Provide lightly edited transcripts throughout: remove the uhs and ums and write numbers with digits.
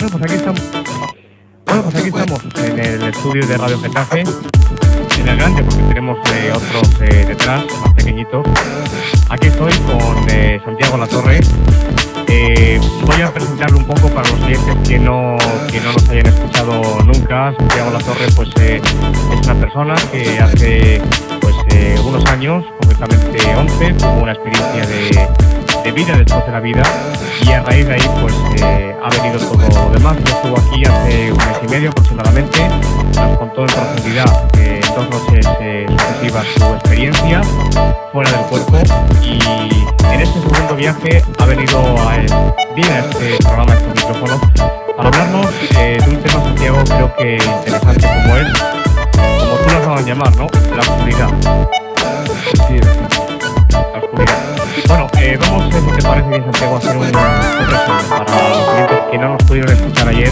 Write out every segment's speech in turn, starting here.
Bueno, pues aquí estamos en el estudio de Radio Getafe, en el grande, porque tenemos otros detrás, más pequeñitos. Aquí estoy con Santiago Latorre. Voy a presentarlo un poco para los oyentes que no nos hayan escuchado nunca. Santiago Latorre pues, es una persona que hace unos años, concretamente 11, tuvo una experiencia de vida después de la vida, y a raíz de ahí pues ha venido todo lo demás. Estuvo aquí hace un mes y medio aproximadamente, nos contó en profundidad en 2 noches sucesivas su experiencia fuera del cuerpo, y en este segundo viaje ha venido bien a este programa, a este micrófono, para hablarnos de un tema, Santiago, creo que interesante, como es, como tú lo acabas de llamar, ¿no? La oscuridad. Sí, la oscuridad. Bueno, vamos, si te parece bien, Santiago, a hacer un resumen para los clientes que no nos pudieron escuchar ayer,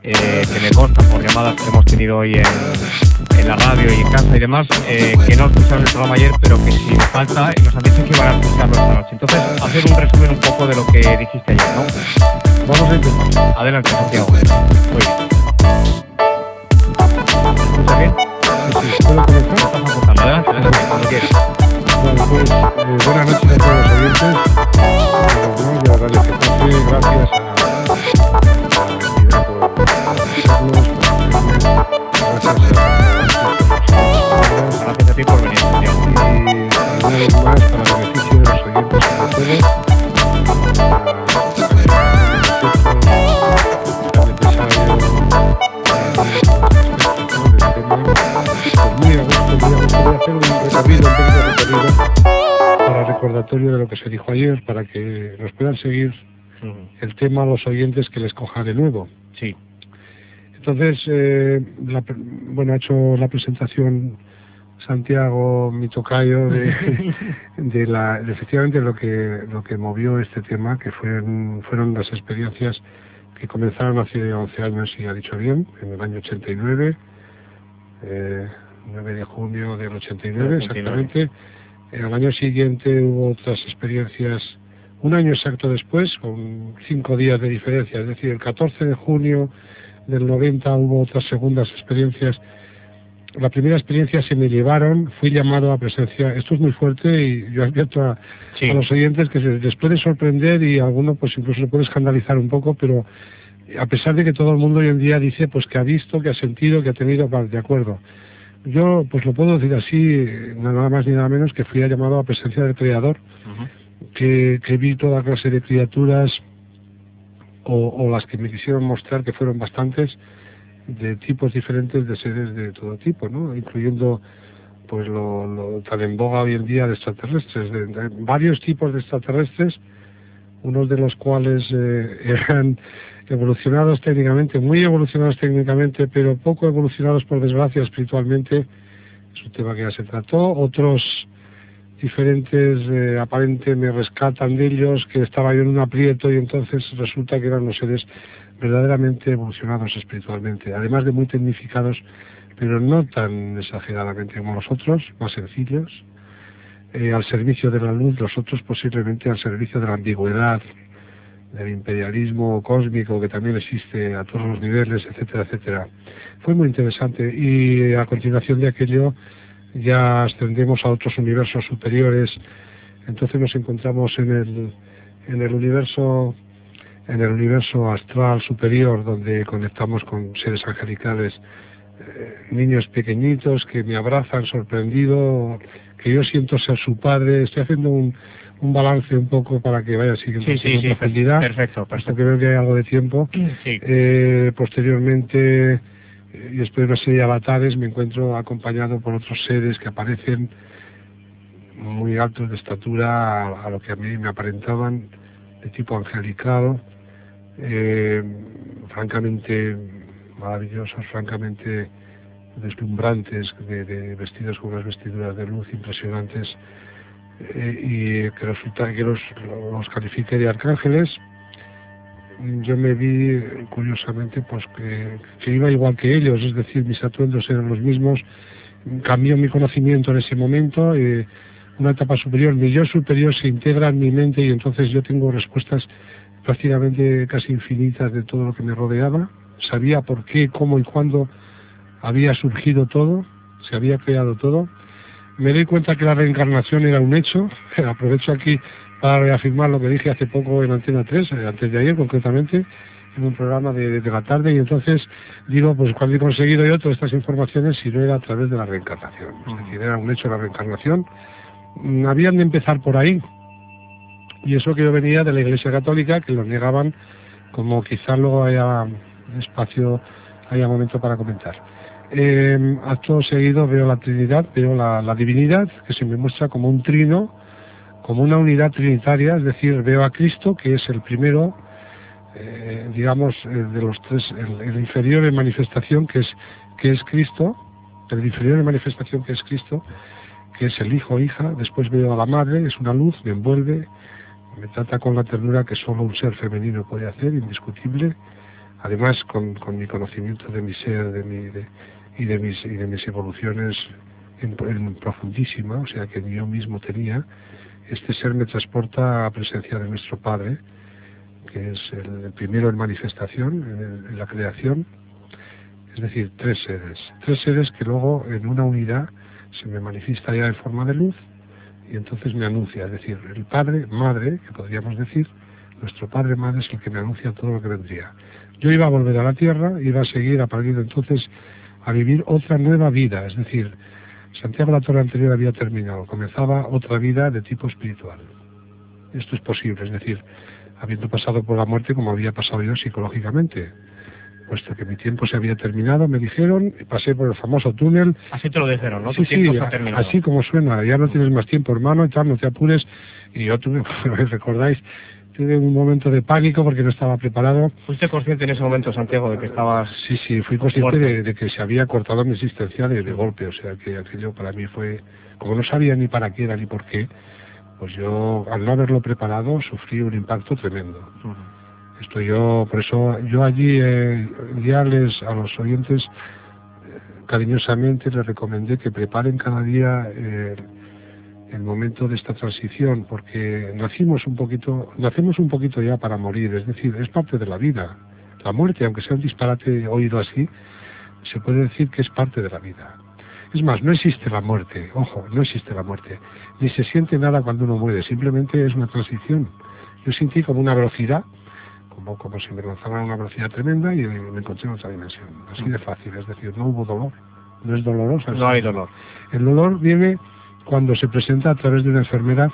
que me consta por llamadas que hemos tenido hoy en la radio y en casa y demás, que no escucharon el programa ayer, pero que sin falta nos han dicho que van a escucharlo esta noche. Entonces, hacer un resumen un poco de lo que dijiste ayer, ¿no? Vamos a intentar. Adelante, Santiago. Muy bien. ¿Escucha bien? Sí, ¿puedo comenzar? Estás apuntando, adelante, cuando quieras. Bueno, pues buenas noches a todos los oyentes de la Radio Getafe. Gracias a la entidad por escucharnos, gracias a ti por venir, Santiago. Y una vez más, para el beneficio de los oyentes, sobre todo, para recordatorio de lo que se dijo ayer, para que nos puedan seguir el tema a los oyentes que les coja de nuevo. Sí. Entonces, ha hecho la presentación Santiago, mi tocayo, de efectivamente lo que movió este tema, que fueron las experiencias que comenzaron hace 11 años, y ha dicho bien, en el año 89, 9 de junio del 89, exactamente. Al año siguiente hubo otras experiencias, un año exacto después, con 5 días de diferencia, es decir, el 14 de junio del 90 hubo otras segundas experiencias. La primera experiencia se me llevaron, fui llamado a presencia, esto es muy fuerte y yo advierto a los oyentes que les puede sorprender, y a alguno pues incluso se puede escandalizar un poco, pero a pesar de que todo el mundo hoy en día dice pues que ha visto, que ha sentido, que ha tenido, de acuerdo. Yo pues lo puedo decir así, nada más ni nada menos, que fui llamado a presencia del Creador, que vi toda clase de criaturas, o las que me quisieron mostrar, que fueron bastantes, de tipos diferentes de seres de todo tipo, ¿no? Incluyendo pues lo tan en boga hoy en día de extraterrestres, de varios tipos de extraterrestres, unos de los cuales eran evolucionados técnicamente, muy evolucionados técnicamente, pero poco evolucionados, por desgracia, espiritualmente. Es un tema que ya se trató. Otros diferentes, aparentemente me rescatan de ellos, que estaba yo en un aprieto, y entonces resulta que eran unos seres verdaderamente evolucionados espiritualmente, además de muy tecnificados, pero no tan exageradamente como los otros, más sencillos, al servicio de la luz, los otros posiblemente al servicio de la ambigüedad, del imperialismo cósmico, que también existe a todos los niveles, etcétera, etcétera. Fue muy interesante, y a continuación de aquello ya ascendemos a otros universos superiores. Entonces nos encontramos en el universo astral superior, donde conectamos con seres angelicales, niños pequeñitos que me abrazan significado, que yo siento ser su padre. Estoy haciendo un balance un poco para que vaya siguiendo en profundidad. Perfecto. Puesto que veo que hay algo de tiempo. Sí. Posteriormente, y después de una serie de avatares, me encuentro acompañado por otros seres que aparecen muy altos de estatura, a lo que a mí me aparentaban, de tipo angelical, francamente maravillosos, francamente deslumbrantes, vestidos con unas vestiduras de luz impresionantes, y que resulta que los califique de arcángeles. Yo me vi, curiosamente, pues que iba igual que ellos, es decir, mis atuendos eran los mismos. Cambió mi conocimiento en ese momento, una etapa superior, mi yo superior se integra en mi mente, y entonces yo tengo respuestas prácticamente casi infinitas de todo lo que me rodeaba. Sabía por qué, cómo y cuándo había surgido todo, se había creado todo. Me doy cuenta que la reencarnación era un hecho. Aprovecho aquí para reafirmar lo que dije hace poco en Antena 3, antes de ayer concretamente, en un programa de la tarde, y entonces digo, pues cuando he conseguido yo todas estas informaciones, si no era a través de la reencarnación. Es decir, era un hecho la reencarnación. Habían de empezar por ahí, y eso que yo venía de la Iglesia Católica, que lo negaban, como quizás luego haya espacio, haya momento para comentar. Acto seguido veo la Trinidad, veo la divinidad, que se me muestra como un trino, como una unidad trinitaria, es decir, veo a Cristo, que es el primero, digamos, de los tres, el inferior en manifestación, que es Cristo, el inferior en manifestación que es Cristo, que es el hijo o hija. Después veo a la madre, es una luz, me envuelve, me trata con la ternura que solo un ser femenino puede hacer, indiscutible. Además, con mi conocimiento de mi ser, y de mis evoluciones en profundísima, o sea que yo mismo tenía, este ser me transporta a presencia de nuestro Padre, que es el primero en manifestación, en la creación. Es decir, tres seres que luego en una unidad se me manifiesta ya en forma de luz, y entonces me anuncia, es decir, el Padre, Madre, que podríamos decir, nuestro Padre, Madre es el que me anuncia todo lo que vendría. Yo iba a volver a la Tierra, iba a seguir a partir de entonces a vivir otra nueva vida, es decir, Santiago la Torre anterior había terminado, comenzaba otra vida de tipo espiritual. Esto es posible, es decir, habiendo pasado por la muerte como había pasado yo psicológicamente, puesto que mi tiempo se había terminado, me dijeron, pasé por el famoso túnel. Así te lo dijeron, ¿no? Sí, sí, así como suena, ya no tienes más tiempo, hermano, y tal, no te apures. Y yo tuve, recordáis, tuve un momento de pánico porque no estaba preparado. ¿Fuiste consciente en ese momento, Santiago, de que estabas...? Sí, fui consciente de que se había cortado mi existencia de golpe, o sea que aquello para mí fue, como no sabía ni para qué era ni por qué, pues yo, al no haberlo preparado, sufrí un impacto tremendo. Por eso yo allí ya a los oyentes cariñosamente les recomendé que preparen cada día el momento de esta transición, porque nacemos un poquito ya para morir, es decir, es parte de la vida. La muerte, aunque sea un disparate oído así, se puede decir que es parte de la vida. Es más, no existe la muerte, ojo, no existe la muerte, ni se siente nada cuando uno muere, simplemente es una transición. Yo sentí como una velocidad, como si me lanzaran a una velocidad tremenda, y me encontré en otra dimensión, así de fácil, es decir, no hubo dolor, no es dolorosa. No hay dolor. El dolor viene cuando se presenta a través de una enfermedad,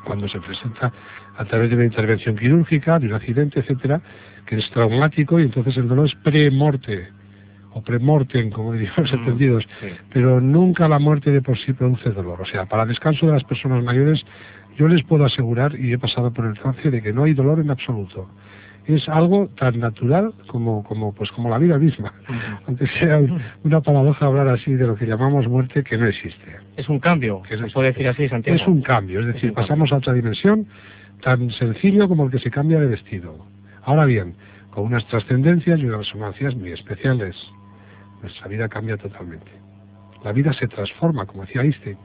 cuando se presenta a través de una intervención quirúrgica, de un accidente, etcétera, que es traumático, y entonces el dolor es pre-morte, o premortem, como dirían los entendidos, sí. Pero nunca la muerte de por sí produce dolor. O sea, para el descanso de las personas mayores, yo les puedo asegurar, y he pasado por el trance, de que no hay dolor en absoluto. Es algo tan natural como la vida misma. Aunque sea una paradoja hablar así de lo que llamamos muerte, que no existe. Es un cambio, que se puede decir así, Santiago. Es un cambio, es decir, pasamos a otra dimensión tan sencillo como el que se cambia de vestido. Ahora bien, con unas trascendencias y unas resonancias muy especiales. Nuestra vida cambia totalmente. La vida se transforma, como decía Einstein.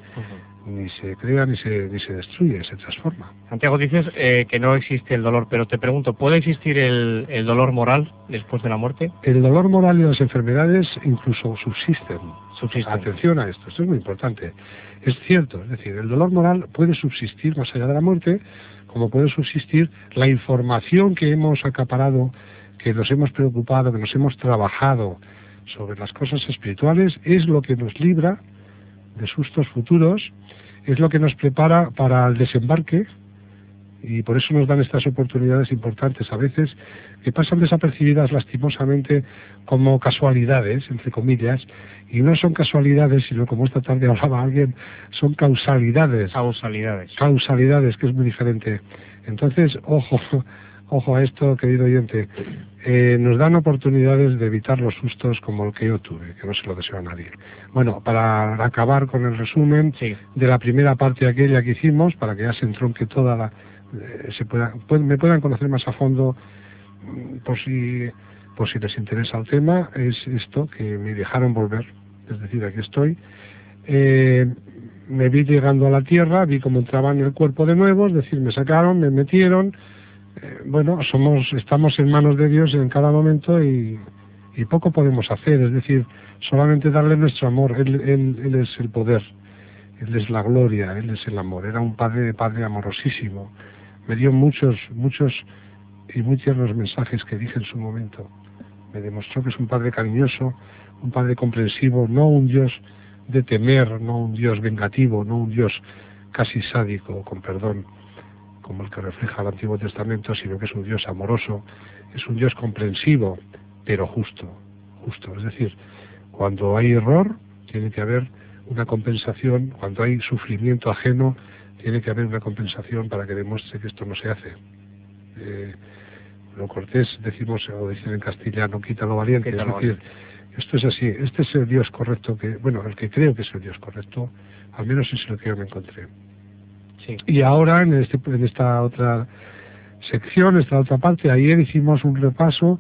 Ni se crea ni se destruye, se transforma. Santiago, dices que no existe el dolor, pero te pregunto, ¿puede existir el dolor moral después de la muerte? El dolor moral y las enfermedades incluso subsisten. Atención a esto es muy importante. Es cierto, es decir, el dolor moral puede subsistir más allá de la muerte, como puede subsistir la información que hemos acaparado, que nos hemos preocupado, que nos hemos trabajado sobre las cosas espirituales, es lo que nos libra de sustos futuros, es lo que nos prepara para el desembarque, y por eso nos dan estas oportunidades importantes a veces, que pasan desapercibidas lastimosamente como casualidades, entre comillas, y no son casualidades, sino, como esta tarde hablaba alguien, son causalidades. Causalidades, que es muy diferente. Entonces, ojo a esto, querido oyente. Nos dan oportunidades de evitar los sustos como el que yo tuve, que no se lo deseo a nadie. Bueno, para acabar con el resumen de la primera parte aquella que hicimos, para que ya se entronque toda me puedan conocer más a fondo, por si les interesa el tema, es esto, que me dejaron volver, es decir, aquí estoy. Me vi llegando a la Tierra, vi cómo entraba en el cuerpo de nuevo, es decir, me sacaron, me metieron, bueno, estamos en manos de Dios en cada momento y poco podemos hacer, es decir, solamente darle nuestro amor. Él es el poder, Él es la gloria, Él es el amor. Era un padre amorosísimo. Me dio muchos y muy tiernos mensajes que dije en su momento. Me demostró que es un padre cariñoso, un padre comprensivo, no un Dios de temer, no un Dios vengativo, no un Dios casi sádico, con perdón, como el que refleja el Antiguo Testamento, sino que es un Dios amoroso, es un Dios comprensivo, pero justo. Es decir, cuando hay error, tiene que haber una compensación, cuando hay sufrimiento ajeno, tiene que haber una compensación para que demuestre que esto no se hace. Lo cortés, decimos, o dicen en castellano, quita lo valiente, es decir, esto es así, este es el Dios correcto, el que creo que es el Dios correcto, al menos es lo que yo me encontré. Sí. Y ahora, en esta otra sección, esta otra parte, ayer hicimos un repaso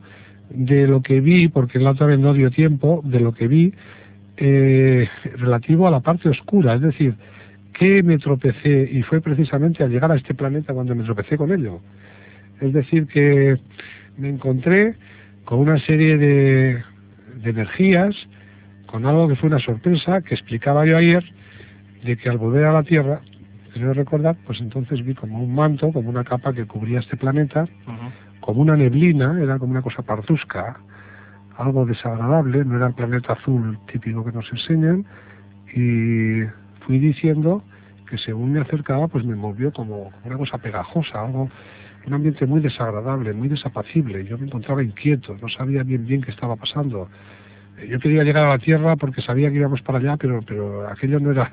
de lo que vi, porque la otra vez no dio tiempo, de lo que vi relativo a la parte oscura, es decir, que me tropecé, y fue precisamente al llegar a este planeta cuando me tropecé con ello. Es decir, que me encontré con una serie de energías, con algo que fue una sorpresa, que explicaba yo ayer, de que al volver a la Tierra, quiero recordar, pues entonces vi como un manto, como una capa que cubría este planeta, como una neblina, era como una cosa parduzca, algo desagradable, no era el planeta azul típico que nos enseñan, y fui diciendo que según me acercaba, pues me movió como una cosa pegajosa, un ambiente muy desagradable, muy desapacible. Yo me encontraba inquieto, no sabía bien qué estaba pasando. Yo quería llegar a la Tierra porque sabía que íbamos para allá, pero aquello no era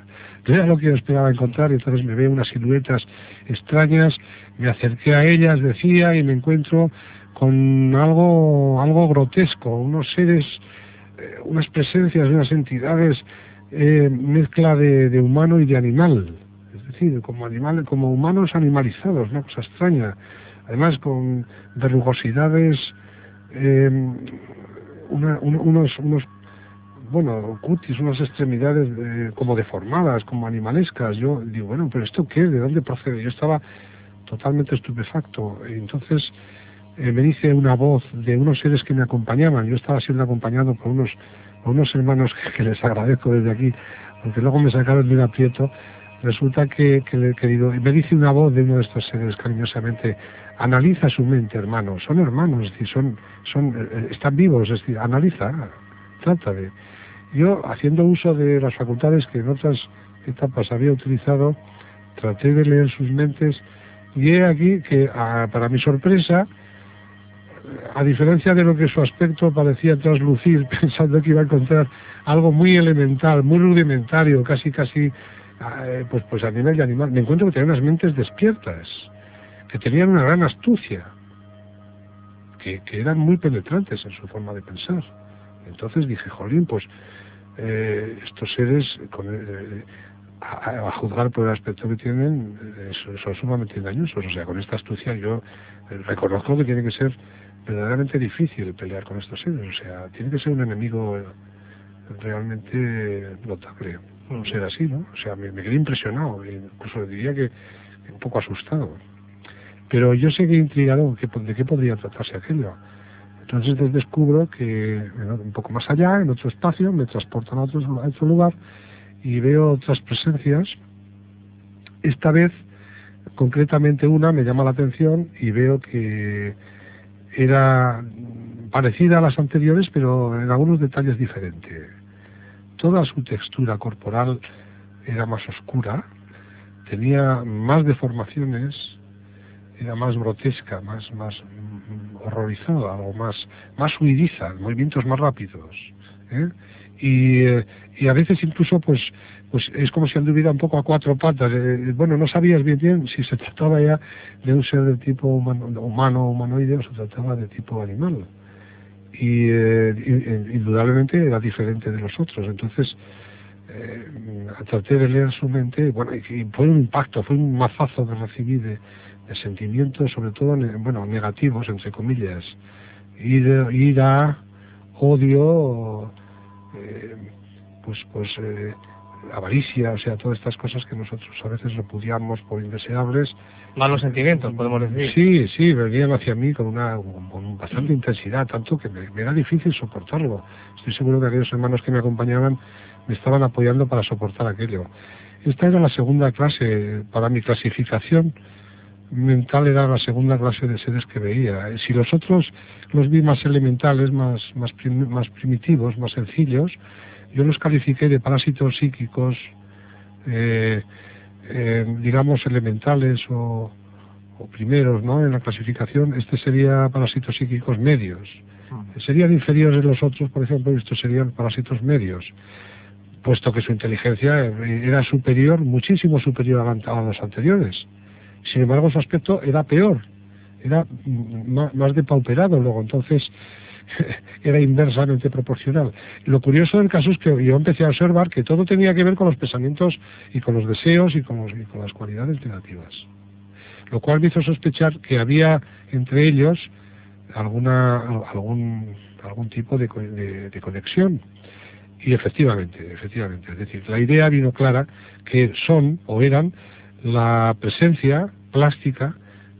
lo que yo esperaba encontrar, y entonces me veo unas siluetas extrañas, me acerqué a ellas, decía, y me encuentro con algo grotesco, unos seres, unas presencias, unas entidades, mezcla de humano y de animal, es decir, como humanos animalizados, una cosa extraña, además con verrugosidades, cutis, unas extremidades como deformadas, como animalescas. Yo digo, bueno, pero ¿esto qué? ¿De dónde procede? Yo estaba totalmente estupefacto. Y entonces me dice una voz de unos seres que me acompañaban. Yo estaba siendo acompañado por unos hermanos que les agradezco desde aquí, porque luego me sacaron de un aprieto. Resulta que me dice una voz de uno de estos seres cariñosamente: analiza su mente, hermano, son hermanos, es decir, están vivos, es decir, analiza, trata de... Yo, haciendo uso de las facultades que en otras etapas había utilizado, traté de leer sus mentes, y he aquí que, para mi sorpresa, a diferencia de lo que su aspecto parecía traslucir, pensando que iba a encontrar algo muy elemental, muy rudimentario, casi pues a nivel de animal, me encuentro que tenían unas mentes despiertas, que tenían una gran astucia, que eran muy penetrantes en su forma de pensar. Entonces dije, jolín, pues estos seres, a juzgar por el aspecto que tienen, son sumamente engañosos. O sea, con esta astucia yo reconozco que tiene que ser verdaderamente difícil pelear con estos seres. O sea, tiene que ser un enemigo realmente notable. No ser así, ¿no? O sea, me quedé impresionado, incluso diría que un poco asustado. Pero yo seguí intrigado de qué podría tratarse aquello. Entonces descubro que un poco más allá, en otro espacio, me transportan a otro lugar y veo otras presencias. Esta vez, concretamente una, me llama la atención y veo que era parecida a las anteriores, pero en algunos detalles diferentes. Toda su textura corporal era más oscura, tenía más deformaciones, era más grotesca, más horrorizada, algo más huidiza, movimientos más rápidos, y a veces incluso pues es como si anduviera un poco a cuatro patas. No sabías bien si se trataba ya de un ser de tipo humanoide, o se trataba de tipo animal, y indudablemente era diferente de los otros. Entonces traté de leer su mente, y fue un impacto, fue un mazazo que recibí de sentimientos, sobre todo negativos, entre comillas, ira, odio, avaricia, o sea, todas estas cosas que nosotros a veces repudiamos por indeseables. Malos sentimientos, podemos decir. Sí, sí, venían hacia mí con bastante intensidad, tanto que me era difícil soportarlo. Estoy seguro que aquellos hermanos que me acompañaban me estaban apoyando para soportar aquello. Esta era la segunda clase, para mi clasificación mental era la segunda clase de seres que veía. Si los otros los vi más elementales, más primitivos, más sencillos, yo los califiqué de parásitos psíquicos, digamos elementales o primeros, ¿no? En la clasificación, este sería parásitos psíquicos medios. Serían inferiores los otros, por ejemplo, y estos serían parásitos medios, puesto que su inteligencia era superior, muchísimo superior a los anteriores. Sin embargo, su aspecto era peor, era más depauperado luego, entonces era inversamente proporcional. Lo curioso del caso es que yo empecé a observar que todo tenía que ver con los pensamientos y con los deseos y con las cualidades negativas, lo cual me hizo sospechar que había entre ellos algún tipo de conexión. Y efectivamente, es decir, la idea vino clara que son o eran la presencia plástica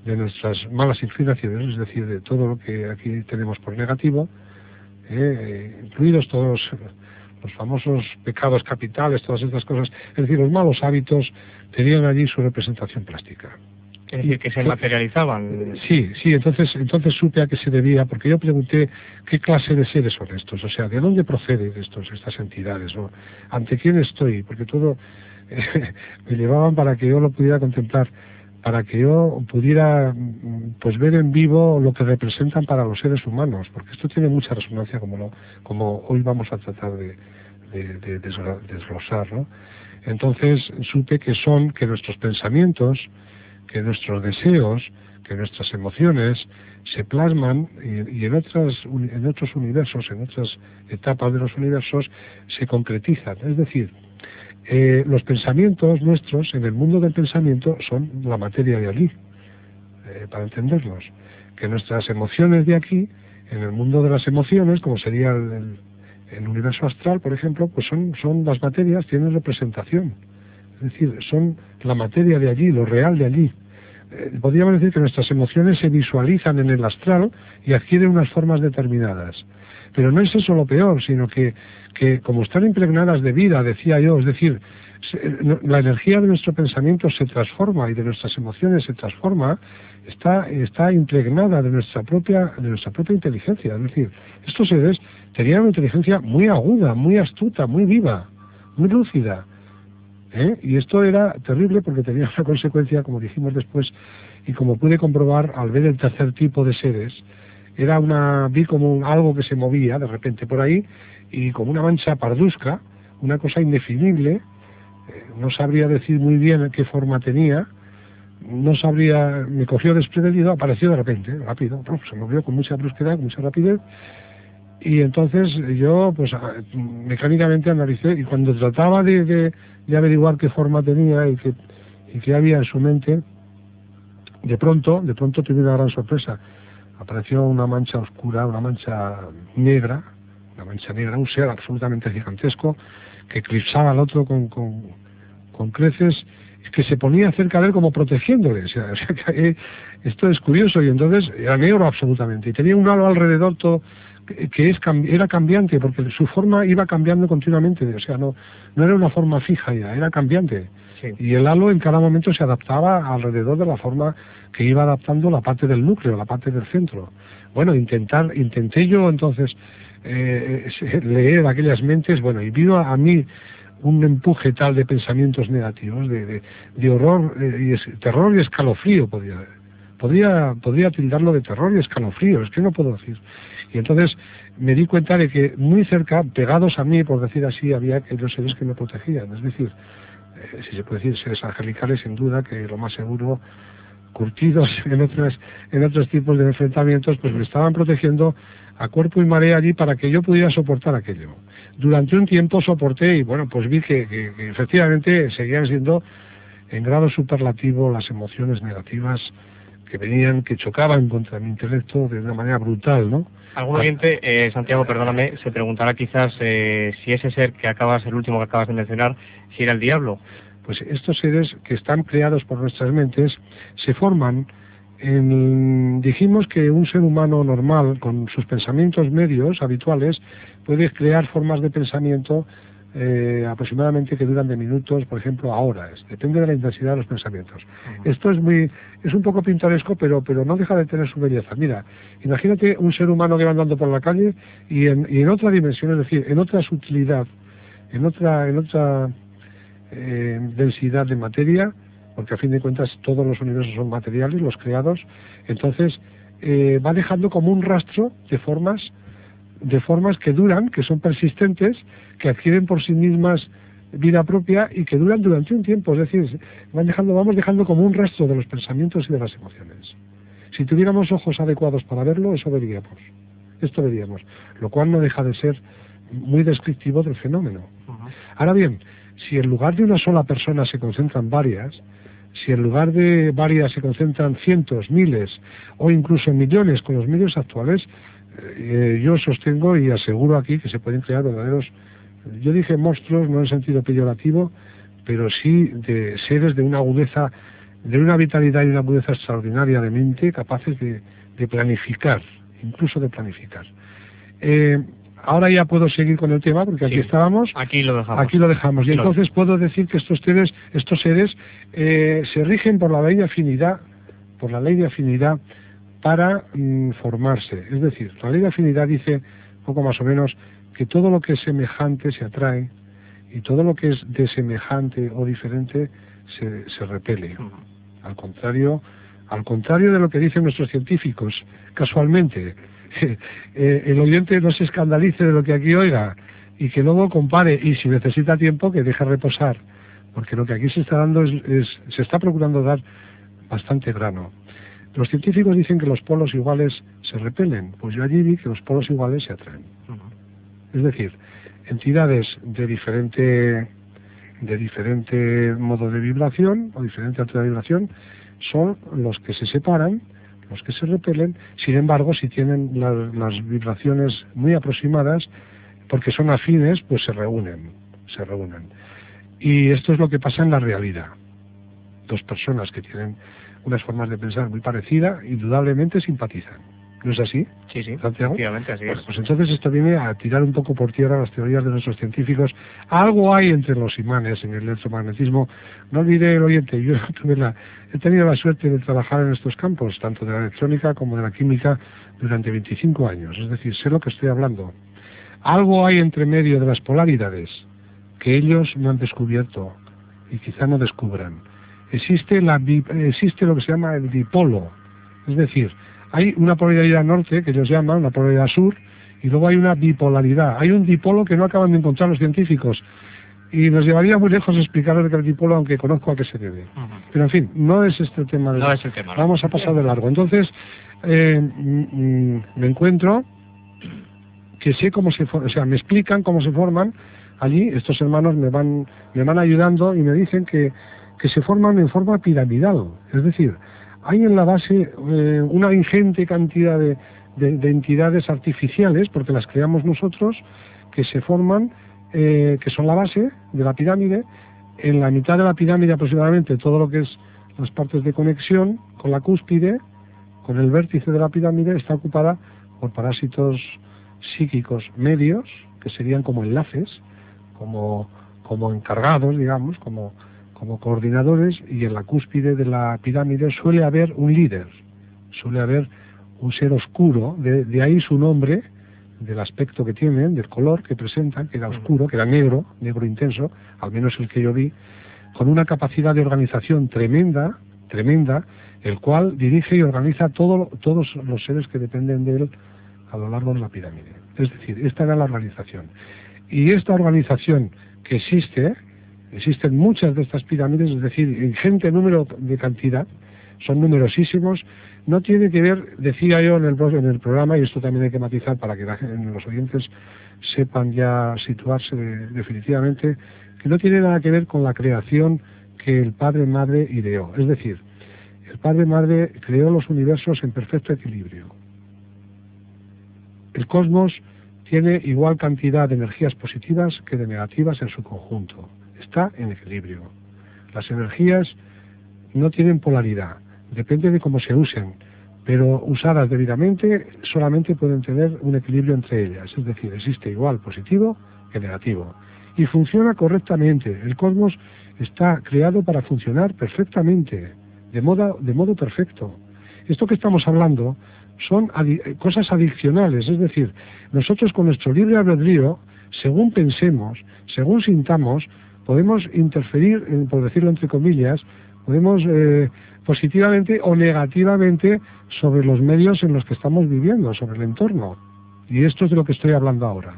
de nuestras malas inclinaciones, es decir, de todo lo que aquí tenemos por negativo, incluidos todos los famosos pecados capitales, todas estas cosas, es decir, los malos hábitos tenían allí su representación plástica. Es decir, que se materializaban. Sí, entonces supe a qué se debía, porque yo pregunté qué clase de seres son estos, o sea, de dónde proceden estas entidades, ¿no? ¿Ante quién estoy? Porque todo me llevaban para que yo lo pudiera contemplar, para que yo pudiera pues ver en vivo lo que representan para los seres humanos, porque esto tiene mucha resonancia como hoy vamos a tratar de desglosar, ¿no? Entonces supe que nuestros pensamientos, que nuestros deseos, que nuestras emociones se plasman y en otros universos, en otras etapas de los universos se concretizan. Es decir, los pensamientos nuestros en el mundo del pensamiento son la materia de allí, para entenderlos. Que nuestras emociones de aquí, en el mundo de las emociones, como sería el universo astral, por ejemplo, pues son las materias, tienen representación. Es decir, son la materia de allí, lo real de allí. Podríamos decir que nuestras emociones se visualizan en el astral y adquieren unas formas determinadas. Pero no es eso lo peor, sino que como están impregnadas de vida, decía yo, es decir, la energía de nuestro pensamiento se transforma y de nuestras emociones se transforma, está impregnada de nuestra propia inteligencia. Es decir, estos seres tenían una inteligencia muy aguda, muy astuta, muy viva, muy lúcida. Y esto era terrible porque tenía una consecuencia, como dijimos después, y como pude comprobar al ver el tercer tipo de seres, vi como algo que se movía de repente por ahí, y como una mancha parduzca, una cosa indefinible, no sabría decir muy bien qué forma tenía, me cogió desprevenido, apareció de repente, rápido, se movió con mucha brusquedad, con mucha rapidez, y entonces yo pues mecánicamente analicé, y cuando trataba de averiguar qué forma tenía y qué había en su mente, de pronto tuve una gran sorpresa. Apareció una mancha oscura, una mancha negra, un ser absolutamente gigantesco que eclipsaba al otro con creces, que se ponía cerca de él como protegiéndole. O sea que esto es curioso, y entonces era negro absolutamente, y tenía un halo alrededor todo que era cambiante, porque su forma iba cambiando continuamente, o sea, no era una forma fija ya, era cambiante. Sí. Y el halo en cada momento se adaptaba alrededor de la forma que iba adaptando la parte del núcleo, la parte del centro. Bueno, intenté yo entonces leer aquellas mentes, bueno, y vino a mí un empuje tal de pensamientos negativos, de horror, terror y escalofrío, podría tildarlo de terror y escalofrío, es que no puedo decir. Y entonces me di cuenta de que muy cerca, pegados a mí, por decir así, había aquellos seres que me protegían. Es decir, si se puede decir, seres angelicales, sin duda, que lo más seguro, curtidos en otros tipos de enfrentamientos, pues me estaban protegiendo a cuerpo y marea allí para que yo pudiera soportar aquello. Durante un tiempo soporté y bueno, pues vi que efectivamente seguían siendo en grado superlativo las emociones negativas venían, que chocaban contra mi intelecto de una manera brutal, ¿no? Algún oyente, Santiago, perdóname, se preguntará quizás si ese ser que el último que acabas de mencionar, si era el diablo. Pues estos seres que están creados por nuestras mentes se forman dijimos que un ser humano normal, con sus pensamientos medios habituales, puede crear formas de pensamiento aproximadamente que duran de minutos, por ejemplo, a horas. Depende de la intensidad de los pensamientos. Esto es un poco pintoresco, pero no deja de tener su belleza. Mira, imagínate un ser humano que va andando por la calle y en otra dimensión, es decir, en otra sutilidad, en otra densidad de materia, porque a fin de cuentas todos los universos son materiales, los creados. Entonces va dejando como un rastro de formas que duran, que son persistentes, que adquieren por sí mismas vida propia y que duran durante un tiempo. Es decir, vamos dejando como un rastro de los pensamientos y de las emociones. Si tuviéramos ojos adecuados para verlo, esto veríamos, lo cual no deja de ser muy descriptivo del fenómeno. Ahora bien, si en lugar de una sola persona se concentran varias, si en lugar de varias se concentran cientos, miles o incluso millones con los medios actuales, yo sostengo y aseguro aquí que se pueden crear verdaderos, yo dije monstruos no en sentido peyorativo, pero sí de seres de una agudeza, de una vitalidad y una agudeza extraordinaria de mente, capaces de planificar, incluso de planificar. Ahora ya puedo seguir con el tema, porque aquí estábamos. Aquí lo dejamos. Y entonces puedo decir que estos seres se rigen por la ley de afinidad, para formarse. Es decir, la ley de afinidad dice, poco más o menos, que todo lo que es semejante se atrae y todo lo que es de semejante o diferente se repele. Al contrario de lo que dicen nuestros científicos, casualmente. El oyente no se escandalice de lo que aquí oiga y que luego compare, y si necesita tiempo que deje reposar, porque lo que aquí se está dando se está procurando dar bastante grano. Los científicos dicen que los polos iguales se repelen, pues yo allí vi que los polos iguales se atraen. Es decir, entidades de diferente modo de vibración o diferente altura de vibración son los que se separan, los que se repelen. Sin embargo, si tienen las vibraciones muy aproximadas, porque son afines, pues se reúnen. Y esto es lo que pasa en la realidad. Dos personas que tienen unas formas de pensar muy parecidas, indudablemente simpatizan. ¿No es así? Sí, Santiago. Efectivamente, así es. Pues entonces esto viene a tirar un poco por tierra las teorías de nuestros científicos. Algo hay entre los imanes en el electromagnetismo. No olvide el oyente, yo he tenido la suerte de trabajar en estos campos, tanto de la electrónica como de la química, durante 25 años. Es decir, sé lo que estoy hablando. Algo hay entre medio de las polaridades que ellos no han descubierto y quizá no descubran. Existe lo que se llama el dipolo, es decir, hay una polaridad norte, que ellos llaman, una polaridad sur, y luego hay una bipolaridad. Hay un dipolo que no acaban de encontrar los científicos, y nos llevaría muy lejos explicarles el dipolo, aunque conozco a qué se debe. Pero en fin, no es este el tema. No es el tema. Vamos a pasar de largo. Entonces, me encuentro que sé cómo me explican cómo se forman. Allí estos hermanos me van ayudando y me dicen que se forman en forma piramidal, es decir, hay en la base una ingente cantidad de entidades artificiales, porque las creamos nosotros, que se forman, que son la base de la pirámide. En la mitad de la pirámide aproximadamente todo lo que es las partes de conexión con la cúspide, con el vértice de la pirámide, está ocupada por parásitos psíquicos medios, que serían como enlaces, como encargados, digamos, como coordinadores, y en la cúspide de la pirámide suele haber un líder, suele haber un ser oscuro, de ahí su nombre, del aspecto que tienen, del color que presentan, que era oscuro, que era negro intenso, al menos el que yo vi, con una capacidad de organización tremenda, el cual dirige y organiza todos los seres que dependen de él a lo largo de la pirámide. Es decir, esta era la organización. Y esta organización que existen muchas de estas pirámides, es decir, ingente número de cantidad, son numerosísimos. No tiene que ver, decía yo en el programa, y esto también hay que matizar para que los oyentes sepan ya situarse definitivamente, que no tiene nada que ver con la creación que el Padre Madre ideó. Es decir, El Padre Madre creó los universos en perfecto equilibrio. El cosmos tiene igual cantidad de energías positivas que de negativas en su conjunto. Está en equilibrio. Las energías no tienen polaridad, depende de cómo se usen, pero usadas debidamente solamente pueden tener un equilibrio entre ellas, es decir, existe igual positivo que negativo. Y funciona correctamente. El cosmos está creado para funcionar perfectamente, de modo perfecto. Esto que estamos hablando son cosas adicionales, es decir, nosotros con nuestro libre albedrío, según pensemos, según sintamos, podemos interferir, por decirlo entre comillas, podemos positivamente o negativamente sobre los medios en los que estamos viviendo, sobre el entorno. Y esto es de lo que estoy hablando ahora.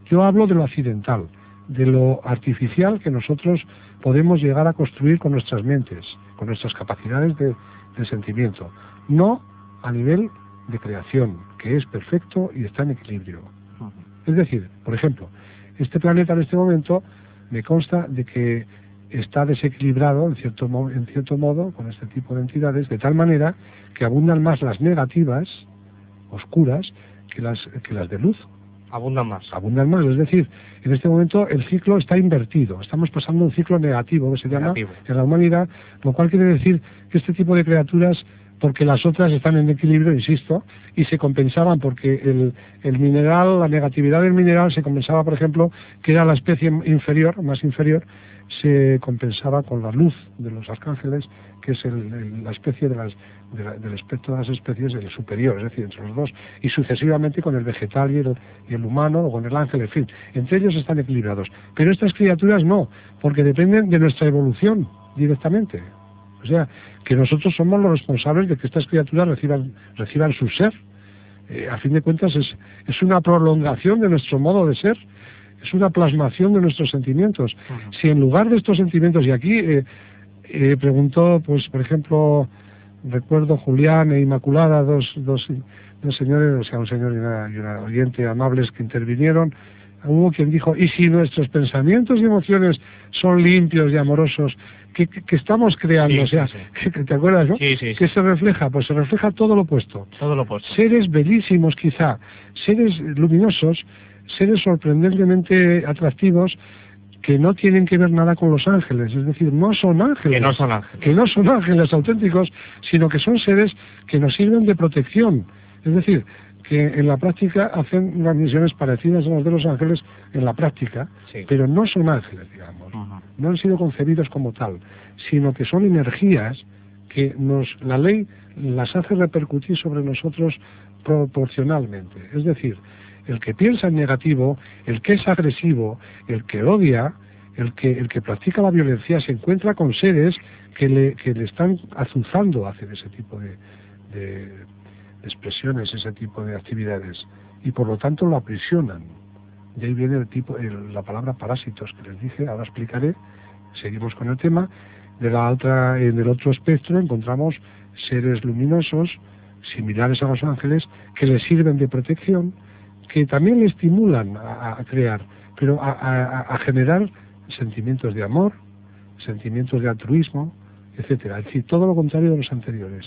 Yo hablo de lo accidental, de lo artificial que nosotros podemos llegar a construir con nuestras mentes, con nuestras capacidades de sentimiento, no a nivel de creación, que es perfecto y está en equilibrio. Es decir, por ejemplo, este planeta en este momento me consta de que está desequilibrado en cierto modo con este tipo de entidades, de tal manera que abundan más las negativas, oscuras, que las de luz. Abundan más. Abundan más, es decir, en este momento el ciclo está invertido, estamos pasando un ciclo negativo, que se llama en la humanidad, lo cual quiere decir que este tipo de criaturas, porque las otras están en equilibrio, insisto, y se compensaban porque el mineral, la negatividad del mineral se compensaba, por ejemplo, que era la especie inferior, más inferior, se compensaba con la luz de los arcángeles, que es la especie del espectro de las especies, el superior, es decir, entre los dos, y sucesivamente con el vegetal y el humano, o con el ángel, en fin, entre ellos están equilibrados. Pero estas criaturas no, porque dependen de nuestra evolución directamente. O sea, que nosotros somos los responsables de que estas criaturas reciban su ser. A fin de cuentas es una prolongación de nuestro modo de ser, es una plasmación de nuestros sentimientos. Si en lugar de estos sentimientos, y aquí preguntó, pues por ejemplo, recuerdo Julián e Inmaculada, dos señores, o sea, un señor y una oyente amables que intervinieron. Hubo quien dijo, ¿y si nuestros pensamientos y emociones son limpios y amorosos, que estamos creando? Sí, o sea, sí. ¿Te acuerdas, no? Sí, sí, ¿Qué se refleja? Pues se refleja todo lo opuesto. Todo lo opuesto. Seres bellísimos quizá, seres luminosos, seres sorprendentemente atractivos, que no tienen que ver nada con los ángeles, es decir, no son ángeles. Que no son ángeles. Que no son ángeles auténticos, sino que son seres que nos sirven de protección. Es decir, que en la práctica hacen unas misiones parecidas a las de los ángeles en la práctica, sí, pero no son ángeles, digamos. No han sido concebidos como tal, sino que son energías que la ley las hace repercutir sobre nosotros proporcionalmente. Es decir, el que piensa en negativo, el que es agresivo, el que odia, el que practica la violencia, se encuentra con seres que le están azuzando a hacer ese tipo de expresiones, ese tipo de actividades, y por lo tanto lo aprisionan. De ahí viene la palabra parásitos que les dije, ahora explicaré. Seguimos con el tema. En el otro espectro encontramos seres luminosos, similares a los ángeles, que les sirven de protección, que también le estimulan a crear, pero a generar sentimientos de amor, sentimientos de altruismo, etcétera. Es decir, todo lo contrario de los anteriores.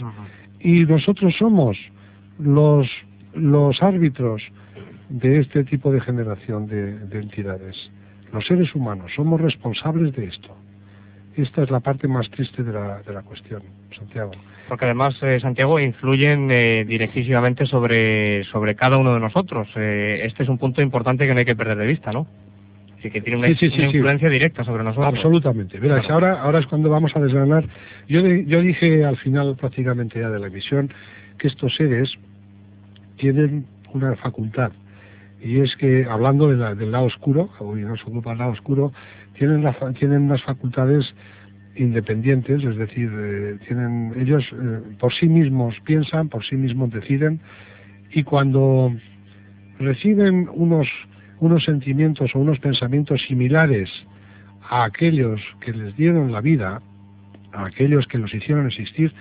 Y nosotros somos los árbitros de este tipo de generación de entidades. Los seres humanos somos responsables de esto. Esta es la parte más triste de la cuestión, Santiago. Porque además, Santiago, influyen directísimamente sobre cada uno de nosotros. Este es un punto importante que no hay que perder de vista, ¿no? Sí, que tiene una influencia directa sobre nosotros. Absolutamente. Verás, claro. Ahora es cuando vamos a desgranar. Yo dije al final prácticamente ya de la emisión que estos seres tienen una facultad, y es que, hablando del lado oscuro, hoy nos ocupa el lado oscuro, tienen unas facultades independientes, es decir, ellos por sí mismos piensan, por sí mismos deciden, y cuando reciben unos sentimientos o unos pensamientos similares a aquellos que les dieron la vida, a aquellos que los hicieron existir,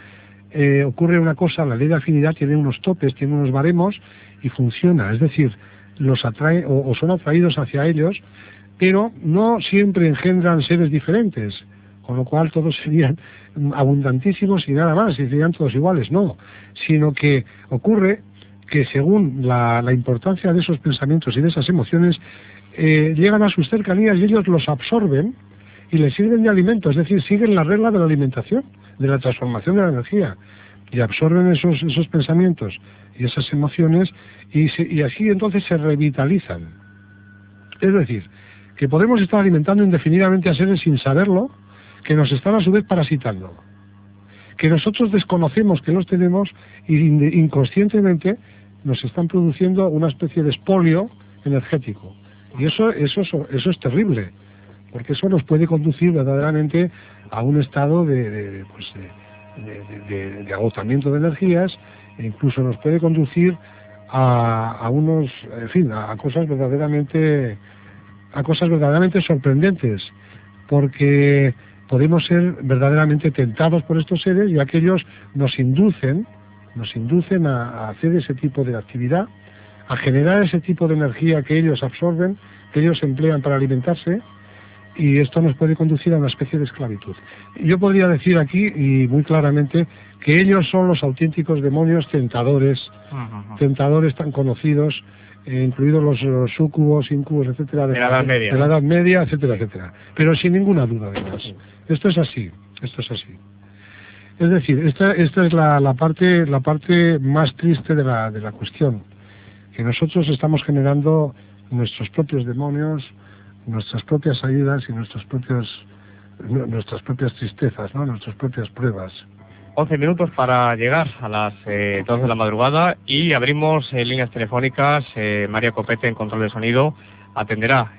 ocurre una cosa: la ley de afinidad tiene unos topes, tiene unos baremos y funciona, es decir, los atrae o son atraídos hacia ellos, pero no siempre engendran seres diferentes, con lo cual todos serían abundantísimos y nada más, y serían todos iguales. No, sino que ocurre que según la importancia de esos pensamientos y de esas emociones, llegan a sus cercanías y ellos los absorben y les sirven de alimento, es decir, siguen la regla de la alimentación, de la transformación de la energía, y absorben esos pensamientos y esas emociones, y así entonces se revitalizan. Es decir, que podemos estar alimentando indefinidamente a seres sin saberlo, que nos están a su vez parasitando, que nosotros desconocemos que los tenemos y inconscientemente nos están produciendo una especie de expolio energético. Y eso es terrible, porque eso nos puede conducir verdaderamente a un estado de agotamiento de energías, e incluso nos puede conducir a cosas verdaderamente sorprendentes, porque podemos ser verdaderamente tentados por estos seres, y aquellos nos inducen a hacer ese tipo de actividad, a generar ese tipo de energía que ellos absorben, que ellos emplean para alimentarse, y esto nos puede conducir a una especie de esclavitud. Yo podría decir aquí, y muy claramente, que ellos son los auténticos demonios tentadores, tentadores tan conocidos, incluidos los súcubos, incubos, etcétera, de la Edad Media, etcétera, etcétera. Pero sin ninguna duda, además. Esto es así. Es decir, esta es la parte más triste de la cuestión, que nosotros estamos generando nuestros propios demonios, nuestras propias ayudas y nuestras propias tristezas, ¿no? Nuestras propias pruebas. 11 minutos para llegar a las 2 de la madrugada y abrimos líneas telefónicas. María Copete, en control de sonido, atenderá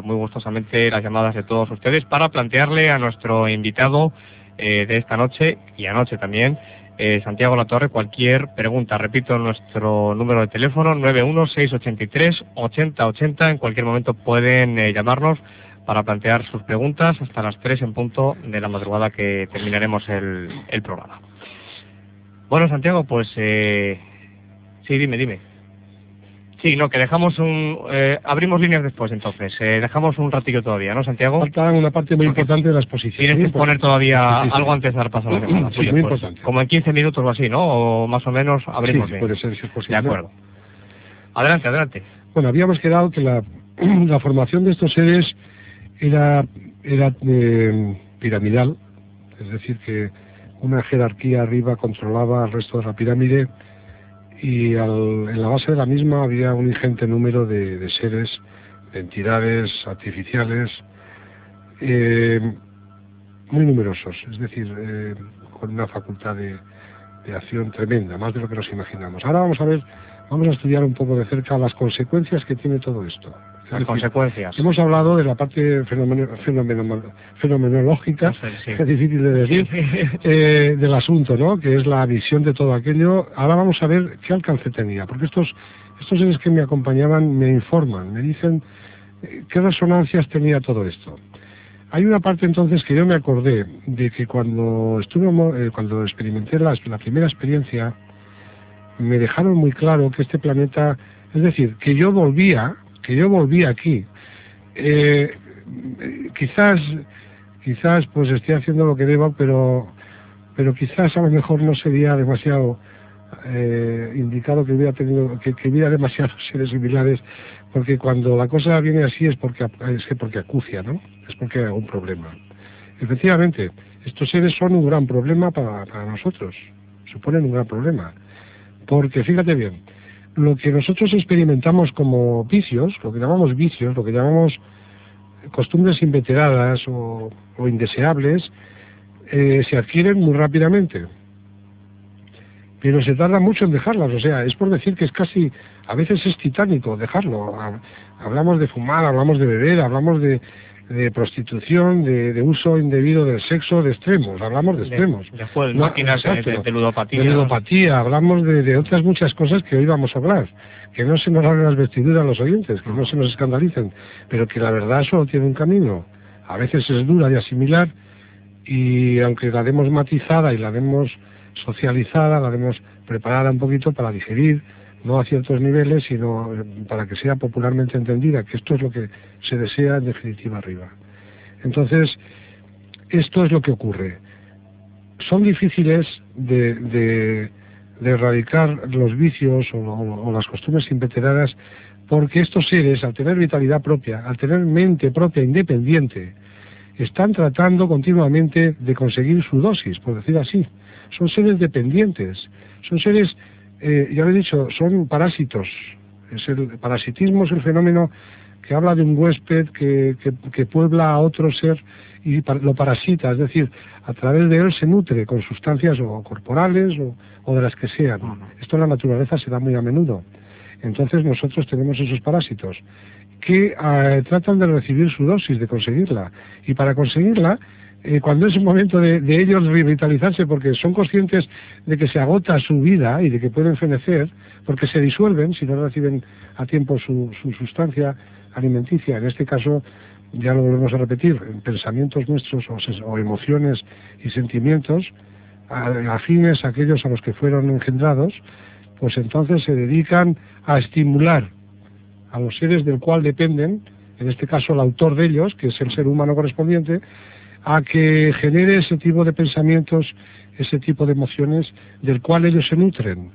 muy gustosamente las llamadas de todos ustedes para plantearle a nuestro invitado de esta noche y anoche también, Santiago Latorre, cualquier pregunta. Repito, nuestro número de teléfono 916838080. En cualquier momento pueden llamarnos para plantear sus preguntas hasta las 3 en punto de la madrugada, que terminaremos el programa. Bueno, Santiago, pues sí, dime. Sí, no, que dejamos abrimos líneas después, entonces. Dejamos un ratillo todavía, ¿no, Santiago? Falta una parte muy importante de la exposición. Tienes que poner todavía algo antes de dar paso a la llamada. Sí, muy importante. Como en 15 minutos o así, ¿no? O más o menos abrimos bien. Puede ser, si es posible. De acuerdo. Adelante. Bueno, habíamos quedado que la formación de estos seres era piramidal, es decir, que una jerarquía arriba controlaba al resto de la pirámide, y en la base de la misma había un ingente número de seres, de entidades artificiales, muy numerosos, es decir, con una facultad de acción tremenda, más de lo que nos imaginamos. Ahora vamos a estudiar un poco de cerca las consecuencias que tiene todo esto. Consecuencias. Hemos hablado de la parte fenomenológica, sí. Es difícil de decir, del asunto, ¿no? Que es la visión de todo aquello. Ahora vamos a ver qué alcance tenía, porque estos seres que me acompañaban me informan, me dicen qué resonancias tenía todo esto. Hay una parte entonces que yo me acordé de que cuando experimenté la primera experiencia, me dejaron muy claro que este planeta, es decir, que yo volvía aquí. Quizás pues estoy haciendo lo que debo, pero quizás a lo mejor no sería demasiado indicado que hubiera demasiados seres similares, porque cuando la cosa viene así es porque acucia, ¿no? Es porque hay algún problema. Efectivamente, estos seres son un gran problema para nosotros, suponen un gran problema, porque fíjate bien, lo que nosotros experimentamos como vicios, lo que llamamos costumbres inveteradas o indeseables, se adquieren muy rápidamente, pero se tarda mucho en dejarlas. O sea, es por decir que a veces es titánico dejarlo. Hablamos de fumar, hablamos de beber, hablamos de prostitución, de uso indebido del sexo, de extremos, hablamos de extremos. De máquinas, de ludopatía. De ludopatía, hablamos de otras muchas cosas que hoy vamos a hablar. Que no se nos hagan las vestiduras a los oyentes, que no se nos escandalicen, pero que la verdad solo tiene un camino. A veces es dura de asimilar, y aunque la demos matizada y la demos socializada, la demos preparada un poquito para digerir, no a ciertos niveles, sino para que sea popularmente entendida, que esto es lo que se desea en definitiva arriba. Entonces, esto es lo que ocurre. Son difíciles de erradicar los vicios o las costumbres inveteradas, porque estos seres, al tener vitalidad propia, al tener mente propia independiente, están tratando continuamente de conseguir su dosis, por decir así. Son seres dependientes, son seres, ya lo he dicho, son parásitos. El parasitismo es el fenómeno que habla de un huésped que puebla a otro ser y lo parasita, es decir, a través de él se nutre con sustancias o corporales o de las que sean. Esto en la naturaleza se da muy a menudo. Entonces nosotros tenemos esos parásitos que tratan de recibir su dosis, de conseguirla. Y para conseguirla, cuando es el momento de ellos revitalizarse, porque son conscientes de que se agota su vida y de que pueden fenecer, porque se disuelven si no reciben a tiempo su sustancia alimenticia, en este caso, ya lo volvemos a repetir, pensamientos nuestros o emociones y sentimientos afines a aquellos a los que fueron engendrados, pues entonces se dedican a estimular a los seres del cual dependen, en este caso el autor de ellos, que es el ser humano correspondiente, a que genere ese tipo de pensamientos, ese tipo de emociones del cual ellos se nutren,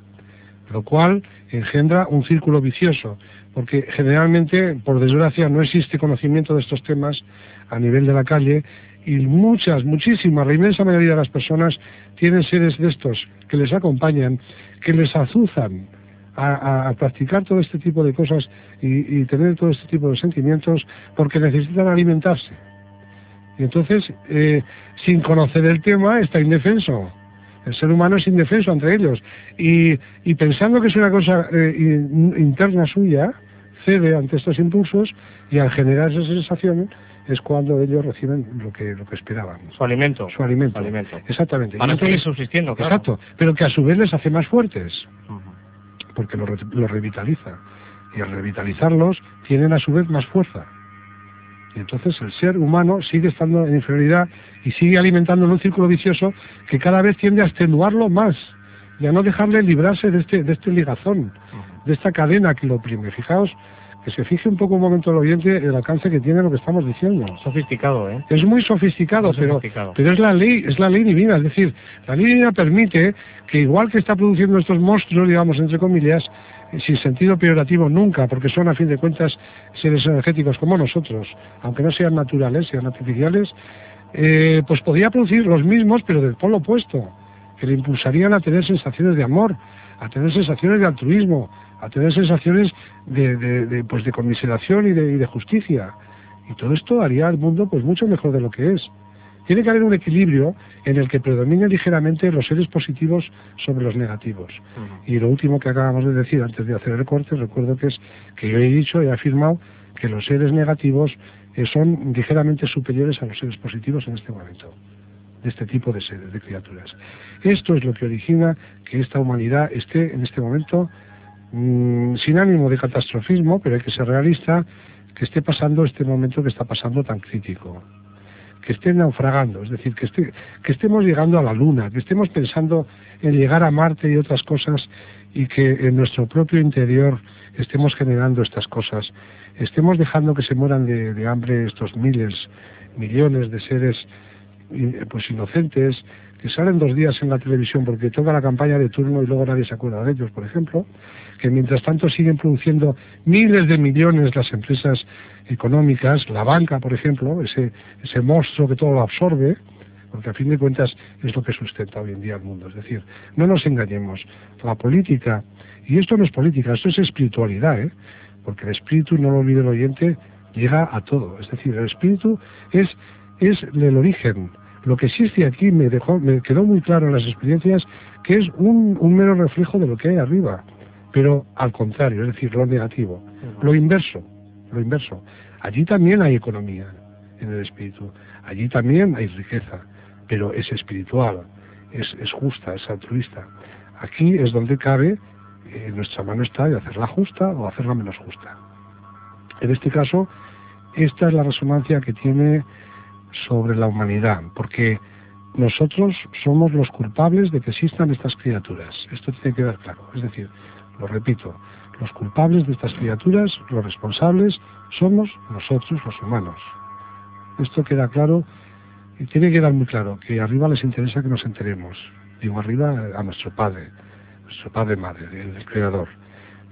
lo cual engendra un círculo vicioso, porque generalmente, por desgracia, no existe conocimiento de estos temas a nivel de la calle y muchísimas, la inmensa mayoría de las personas tienen seres de estos que les acompañan, que les azuzan a practicar todo este tipo de cosas y tener todo este tipo de sentimientos porque necesitan alimentarse. Y entonces, sin conocer el tema, está indefenso. El ser humano es indefenso entre ellos. Y pensando que es una cosa interna suya, cede ante estos impulsos y al generar esas sensaciones es cuando ellos reciben lo que esperaban. Su alimento. Su alimento. Exactamente. Para seguir subsistiendo, claro. Exacto, pero que a su vez les hace más fuertes, porque los revitaliza. Y al revitalizarlos, tienen a su vez más fuerza. Y entonces el ser humano sigue estando en inferioridad y sigue alimentando en un círculo vicioso que cada vez tiende a extenuarlo más y a no dejarle librarse de este ligazón, de esta cadena que lo oprime. Fijaos, que se fije un poco un momento el oyente el alcance que tiene lo que estamos diciendo. Sofisticado, ¿eh? Es muy sofisticado, pero es la ley divina. Es decir, la ley divina permite que igual que está produciendo estos monstruos, digamos, entre comillas, sin sentido peyorativo nunca, porque son a fin de cuentas seres energéticos como nosotros, aunque no sean naturales, sean artificiales, pues podría producir los mismos, pero del polo opuesto, que le impulsarían a tener sensaciones de amor, a tener sensaciones de altruismo, a tener sensaciones de conmiseración y de justicia. Y todo esto haría al mundo pues mucho mejor de lo que es. Tiene que haber un equilibrio en el que predominen ligeramente los seres positivos sobre los negativos. Y lo último que acabamos de decir antes de hacer el corte, recuerdo que yo he dicho, he afirmado que los seres negativos son ligeramente superiores a los seres positivos en este momento, de este tipo de seres, de criaturas. Esto es lo que origina que esta humanidad esté en este momento sin ánimo de catastrofismo, pero hay que ser realista, que esté pasando este momento que está pasando tan crítico, que esté naufragando, es decir, que estemos llegando a la Luna, que estemos pensando en llegar a Marte y otras cosas, y que en nuestro propio interior estemos generando estas cosas, estemos dejando que se mueran de hambre estos millones de seres pues inocentes, que salen 2 días en la televisión porque toca la campaña de turno y luego nadie se acuerda de ellos, por ejemplo, que mientras tanto siguen produciendo miles de millones las empresas económicas, la banca, por ejemplo, ese monstruo que todo lo absorbe, porque a fin de cuentas es lo que sustenta hoy en día el mundo. Es decir, no nos engañemos, la política, y esto no es política, esto es espiritualidad, porque el espíritu, no lo olvide el oyente, llega a todo. Es decir, el espíritu es el origen. Lo que existe aquí me quedó muy claro en las experiencias que es un mero reflejo de lo que hay arriba, pero al contrario, es decir, lo negativo, lo inverso. Allí también hay economía en el espíritu, allí también hay riqueza, pero es espiritual, es justa, es altruista. Aquí es donde cabe, en nuestra mano está de hacerla justa o hacerla menos justa. En este caso, esta es la resonancia que tiene sobre la humanidad, porque nosotros somos los culpables de que existan estas criaturas. Esto tiene que quedar claro. Es decir, lo repito, los culpables de estas criaturas, los responsables, somos nosotros los humanos. Esto queda claro Y tiene que quedar muy claro que arriba les interesa que nos enteremos. Digo, arriba a nuestro padre madre, el creador.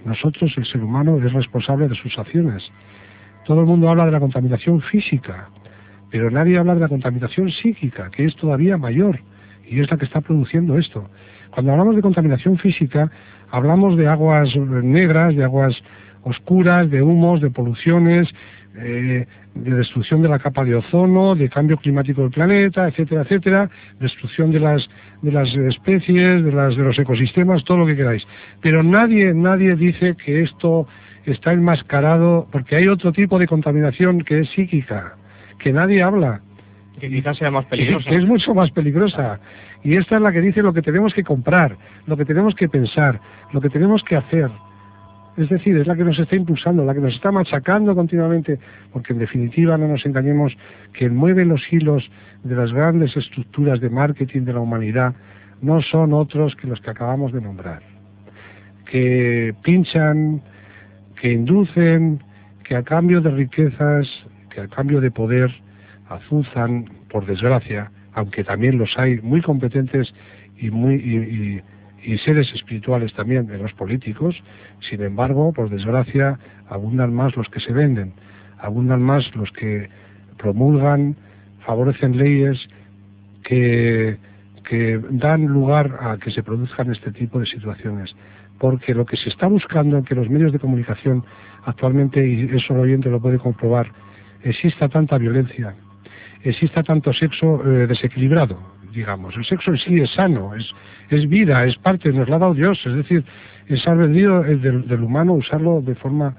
Nosotros, el ser humano, es responsable de sus acciones. Todo el mundo habla de la contaminación física, pero nadie habla de la contaminación psíquica, que es todavía mayor, y es la que está produciendo esto. Cuando hablamos de contaminación física, hablamos de aguas negras, de aguas oscuras, de humos, de poluciones, de destrucción de la capa de ozono, de cambio climático del planeta, etcétera, etcétera, destrucción de las especies, de los ecosistemas, todo lo que queráis. Pero nadie dice que esto está enmascarado, porque hay otro tipo de contaminación que es psíquica, que nadie habla. Que quizás sea más peligrosa. Que es mucho más peligrosa. Y esta es la que dice lo que tenemos que comprar, lo que tenemos que pensar, lo que tenemos que hacer. Es decir, es la que nos está impulsando, la que nos está machacando continuamente, porque en definitiva no nos engañemos, que mueve los hilos de las grandes estructuras de marketing de la humanidad no son otros que los que acabamos de nombrar, que pinchan, que inducen, que a cambio de riquezas, que a cambio de poder, azuzan, por desgracia, aunque también los hay muy competentes y seres espirituales también en los políticos. Sin embargo, por desgracia, abundan más los que se venden, abundan más los que promulgan, favorecen leyes que dan lugar a que se produzcan este tipo de situaciones. Porque lo que se está buscando en que los medios de comunicación actualmente, y eso el oyente lo puede comprobar, exista tanta violencia, exista tanto sexo desequilibrado, digamos. El sexo en sí es sano, es vida, es parte, nos lo ha dado Dios, es decir, es albedrío del humano usarlo de forma...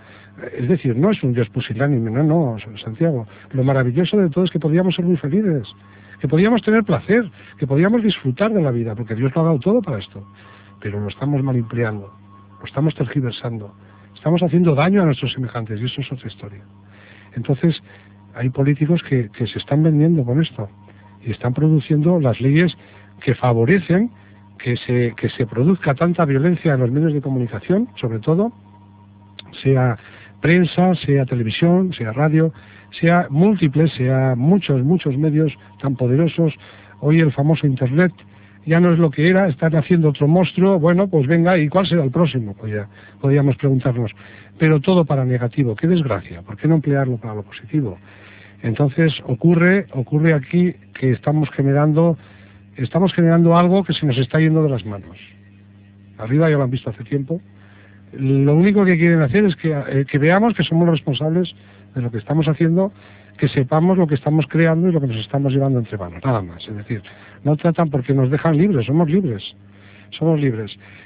Es decir, no es un Dios pusilánime, no, Santiago. Lo maravilloso de todo es que podíamos ser muy felices, que podíamos tener placer, que podíamos disfrutar de la vida, porque Dios lo ha dado todo para esto. Pero lo estamos mal empleando, lo estamos tergiversando, estamos haciendo daño a nuestros semejantes, y eso es otra historia. Entonces, hay políticos que se están vendiendo con esto y están produciendo las leyes que favorecen que se produzca tanta violencia en los medios de comunicación, sobre todo, sea prensa, sea televisión, sea radio, sea múltiples, sea muchos medios tan poderosos. Hoy el famoso Internet ya no es lo que era, están haciendo otro monstruo. Bueno, pues venga, ¿y cuál será el próximo? Pues ya podríamos preguntarnos. Pero todo para negativo. ¡Qué desgracia! ¿Por qué no emplearlo para lo positivo? Entonces ocurre aquí que estamos generando algo que se nos está yendo de las manos. Arriba ya lo han visto hace tiempo. Lo único que quieren hacer es que veamos que somos los responsables de lo que estamos haciendo, que sepamos lo que estamos creando y lo que nos estamos llevando entre manos, nada más. Es decir, no tratan porque nos dejan libres, somos libres.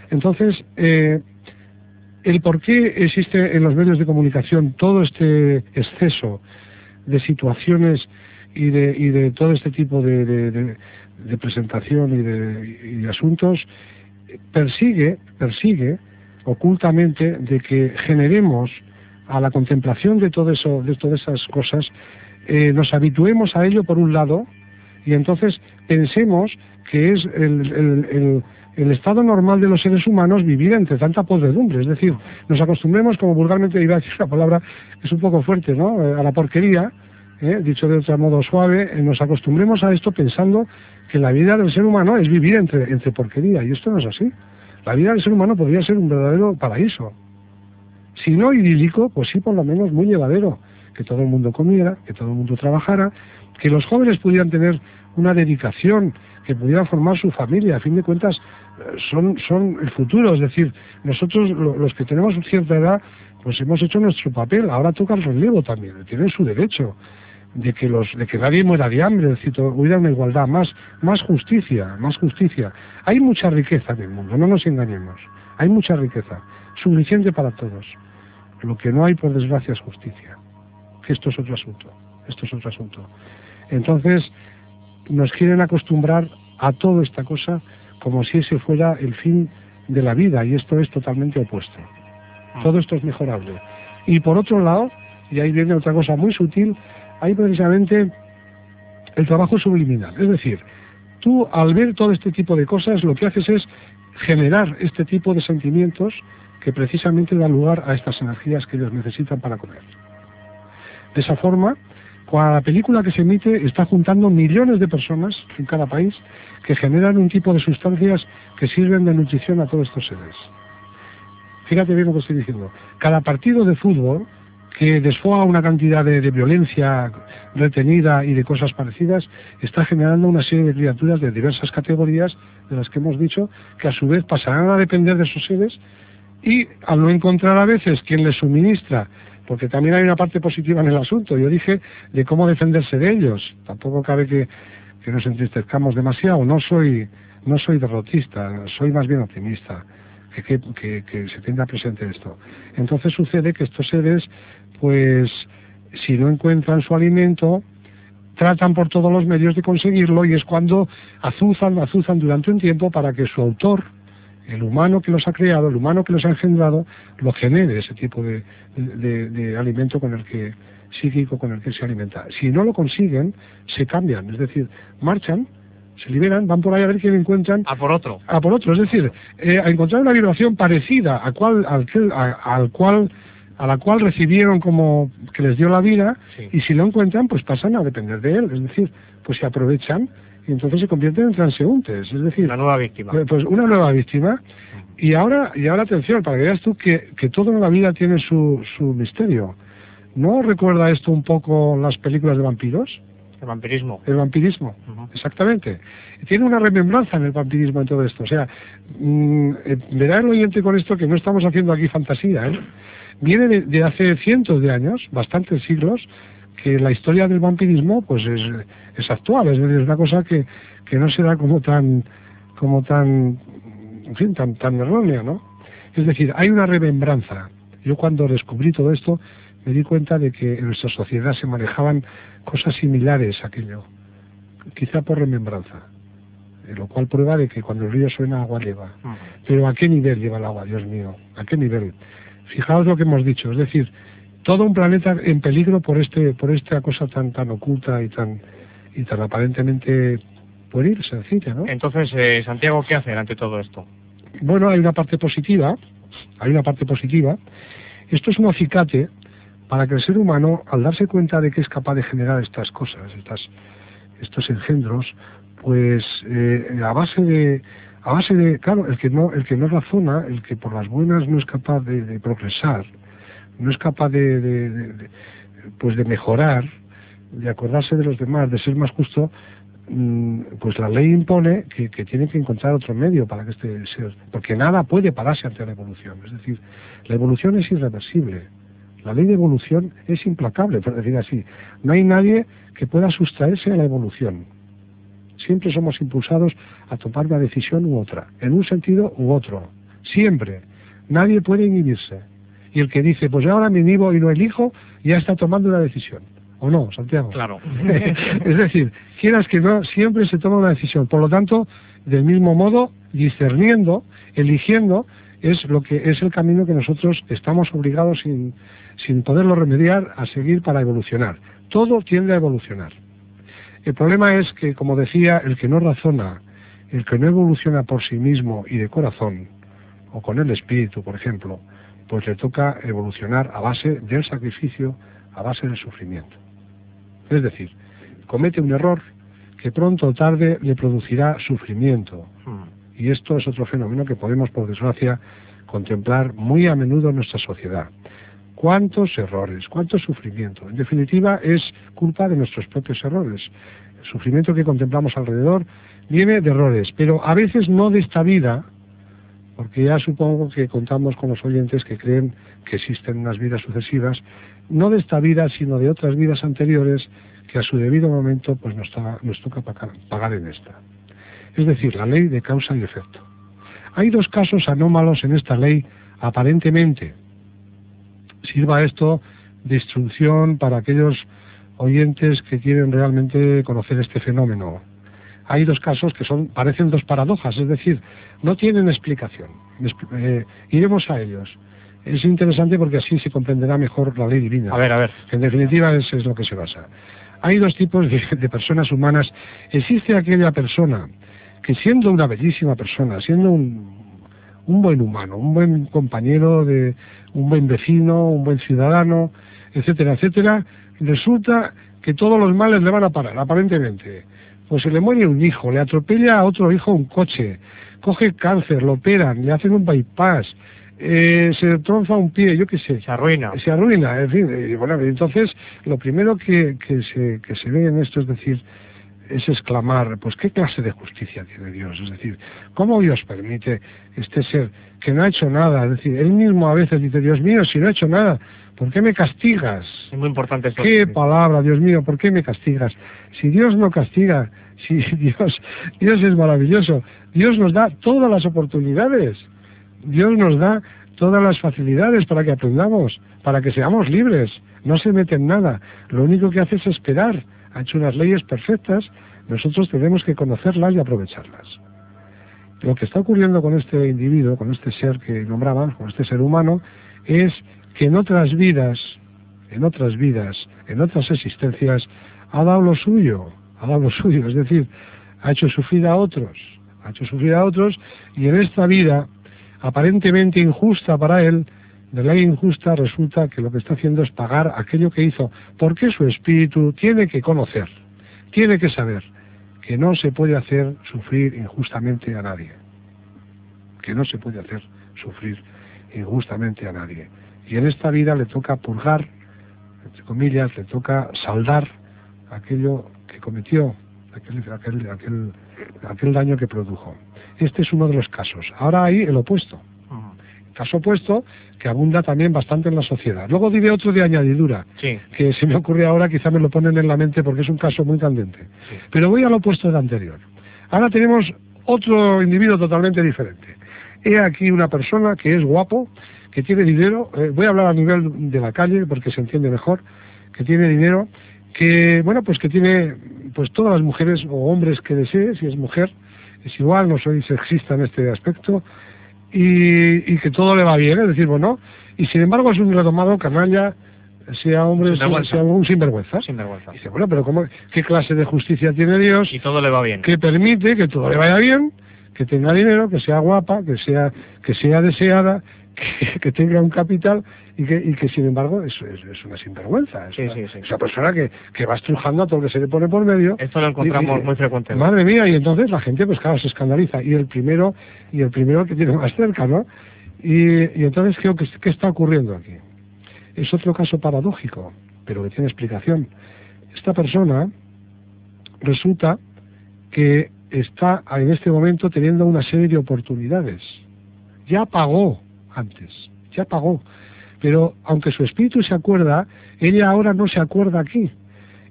Entonces, el por qué existe en los medios de comunicación todo este exceso de situaciones y de todo este tipo de presentación y de asuntos, persigue ocultamente de que generemos a la contemplación de todo eso, de todas esas cosas, nos habituemos a ello por un lado, y entonces pensemos que es el estado normal de los seres humanos vivir entre tanta podredumbre. Es decir, nos acostumbremos, como vulgarmente iba a decir la palabra, que es un poco fuerte, ¿no?, a la porquería, dicho de otro modo suave, nos acostumbremos a esto pensando que la vida del ser humano es vivir entre porquería, y esto no es así. La vida del ser humano podría ser un verdadero paraíso. Si no idílico, pues sí, por lo menos muy llevadero. Que todo el mundo comiera, que todo el mundo trabajara, que los jóvenes pudieran tener una dedicación, que pudieran formar su familia. A fin de cuentas, son el futuro. Es decir, nosotros, los que tenemos cierta edad, pues hemos hecho nuestro papel. Ahora toca el relevo también. Tienen su derecho de que nadie muera de hambre. Es decir, hubiera una igualdad, más justicia. Hay mucha riqueza en el mundo, no nos engañemos. Hay mucha riqueza, suficiente para todos. Lo que no hay, por desgracia, es justicia. Que esto es otro asunto. Entonces, nos quieren acostumbrar a toda esta cosa como si ese fuera el fin de la vida, y esto es totalmente opuesto. Todo esto es mejorable. Y por otro lado, y ahí viene otra cosa muy sutil, hay precisamente el trabajo subliminal. Es decir, tú al ver todo este tipo de cosas, lo que haces es generar este tipo de sentimientos que precisamente dan lugar a estas energías que ellos necesitan para comer. De esa forma, cada película que se emite está juntando millones de personas en cada país que generan un tipo de sustancias que sirven de nutrición a todos estos seres. Fíjate bien lo que estoy diciendo. Cada partido de fútbol que desfoga una cantidad de violencia retenida y de cosas parecidas, está generando una serie de criaturas de diversas categorías, de las que hemos dicho, que a su vez pasarán a depender de esos seres, y al no encontrar a veces quien les suministra, porque también hay una parte positiva en el asunto, yo dije de cómo defenderse de ellos, tampoco cabe que nos entristezcamos demasiado, no soy derrotista, soy más bien optimista. Que se tenga presente esto. Entonces sucede que estos seres, pues, si no encuentran su alimento, tratan por todos los medios de conseguirlo, y es cuando azuzan durante un tiempo para que su autor, el humano que los ha creado, el humano que los ha engendrado, lo genere ese tipo de alimento psíquico con el que se alimenta. Si no lo consiguen, se cambian, es decir, marchan, se liberan, van por ahí a ver quién encuentran. A por otro. Es decir, a encontrar una vibración parecida a la cual recibieron como que les dio la vida, sí. Y si lo encuentran, pues pasan a depender de él, es decir, pues se aprovechan y entonces se convierten en transeúntes, es decir... Una nueva víctima. Pues una nueva víctima. Y ahora atención, para que veas tú que todo en la vida tiene su misterio. ¿No recuerda esto un poco las películas de vampiros? El vampirismo. El vampirismo, exactamente. Tiene una remembranza en el vampirismo en todo esto. O sea, verá el oyente con esto que no estamos haciendo aquí fantasía, ¿eh? Viene de hace cientos de años, bastantes siglos, que la historia del vampirismo pues es actual, es decir, es una cosa que no será como tan errónea, ¿no? Es decir, hay una remembranza. Yo cuando descubrí todo esto me di cuenta de que en nuestra sociedad se manejaban cosas similares a aquello, quizá por remembranza, lo cual prueba de que cuando el río suena agua lleva. Pero ¿a qué nivel lleva el agua, Dios mío? ¿A qué nivel? Fijaos lo que hemos dicho, es decir, todo un planeta en peligro por esta cosa tan oculta y tan aparentemente pueril, sencilla, ¿no? Entonces, Santiago, ¿qué hacer ante todo esto? Bueno, hay una parte positiva. Esto es un acicate para que el ser humano, al darse cuenta de que es capaz de generar estas cosas, estos engendros, pues a base de, claro, el que no razona, el que por las buenas no es capaz de progresar, no es capaz de mejorar, de acordarse de los demás, de ser más justo, pues la ley impone que tiene que encontrar otro medio para que este ser, porque nada puede pararse ante la evolución, es decir, la evolución es irreversible. La ley de evolución es implacable, por decir así. No hay nadie que pueda sustraerse a la evolución. Siempre somos impulsados a tomar una decisión u otra, en un sentido u otro. Siempre. Nadie puede inhibirse. Y el que dice, pues ahora me inhibo y no elijo, ya está tomando una decisión. ¿O no, Santiago? Claro. Es decir, quieras que no, siempre se toma una decisión. Por lo tanto, del mismo modo, discerniendo, eligiendo, es el camino que nosotros estamos obligados sin poderlo remediar a seguir para evolucionar. Todo tiende a evolucionar. El problema es que, como decía, el que no razona, el que no evoluciona por sí mismo y de corazón, o con el espíritu, por ejemplo, pues le toca evolucionar a base del sacrificio, a base del sufrimiento. Es decir, comete un error que pronto o tarde le producirá sufrimiento. Y esto es otro fenómeno que podemos, por desgracia, contemplar muy a menudo en nuestra sociedad. ¿Cuántos errores? ¿Cuánto sufrimiento? En definitiva, es culpa de nuestros propios errores. El sufrimiento que contemplamos alrededor viene de errores, pero a veces no de esta vida, porque ya supongo que contamos con los oyentes que creen que existen unas vidas sucesivas, no de esta vida, sino de otras vidas anteriores que a su debido momento pues nos toca pagar en esta. Es decir, la ley de causa y efecto. Hay dos casos anómalos en esta ley, aparentemente. Sirva esto de instrucción para aquellos oyentes que quieren realmente conocer este fenómeno. Hay dos casos que parecen dos paradojas, es decir, no tienen explicación. Iremos a ellos. Es interesante porque así se comprenderá mejor la ley divina. A ver. En definitiva es lo que se basa. Hay dos tipos de personas humanas. Existe aquella persona que, siendo una bellísima persona, siendo un buen humano, un buen compañero, un buen vecino, un buen ciudadano, etcétera, etcétera, resulta que todos los males le van a parar, aparentemente. Pues se le muere un hijo, le atropella a otro hijo un coche, coge cáncer, lo operan, le hacen un bypass, se tronza un pie, yo qué sé. Se arruina. Se arruina, en fin. Bueno, entonces, lo primero que se ve en esto, es decir, es exclamar, pues ¿qué clase de justicia tiene Dios? Es decir, ¿cómo Dios permite este ser que no ha hecho nada? Es decir, él mismo a veces dice, Dios mío, si no he hecho nada, ¿por qué me castigas? Es muy importante esto. ¿Qué palabra, Dios mío, por qué me castigas? Si Dios no castiga, si Dios es maravilloso, Dios nos da todas las oportunidades, Dios nos da todas las facilidades para que aprendamos, para que seamos libres, no se mete en nada, lo único que hace es esperar. Ha hecho unas leyes perfectas, nosotros tenemos que conocerlas y aprovecharlas. Lo que está ocurriendo con este individuo, con este ser que nombraban, con este ser humano, es que en otras vidas, en otras existencias, ha dado lo suyo, es decir, ha hecho sufrir a otros, y en esta vida, aparentemente injusta para él, de ley injusta, resulta que lo que está haciendo es pagar aquello que hizo, porque su espíritu tiene que conocer, tiene que saber que no se puede hacer sufrir injustamente a nadie, y en esta vida le toca purgar, entre comillas, le toca saldar aquello que cometió, aquel daño que produjo. Este es uno de los casos. Ahora hay el opuesto. Caso opuesto que abunda también bastante en la sociedad. Luego diré otro de añadidura, sí, que se me ocurre ahora, quizá me lo ponen en la mente porque es un caso muy candente. Sí. Pero voy al opuesto del anterior. Ahora tenemos otro individuo totalmente diferente. He aquí una persona que es guapo, que tiene dinero, voy a hablar a nivel de la calle porque se entiende mejor, que tiene dinero, que bueno, pues que tiene pues todas las mujeres o hombres que desee, si es mujer, es igual, no soy sexista en este aspecto, y que todo le va bien, es decir, bueno, y sin embargo es un redomado canalla, sea hombre, sea un sinvergüenza. Y dice, bueno, pero ¿qué clase de justicia tiene Dios? Y todo le va bien. Que permite que todo le vaya bien, que tenga dinero, que sea guapa, que sea deseada, que tenga un capital, y que sin embargo es una sinvergüenza. Es una persona que va estrujando a todo lo que se le pone por medio. Esto lo encontramos muy frecuentemente. Madre mía, y entonces la gente pues claro se escandaliza, y el primero que tiene más cerca, ¿no? Y entonces ¿qué está ocurriendo aquí? Es otro caso paradójico, pero que tiene explicación. Esta persona resulta que está en este momento teniendo una serie de oportunidades. Ya pagó antes, pero aunque su espíritu se acuerda, ella ahora no se acuerda aquí.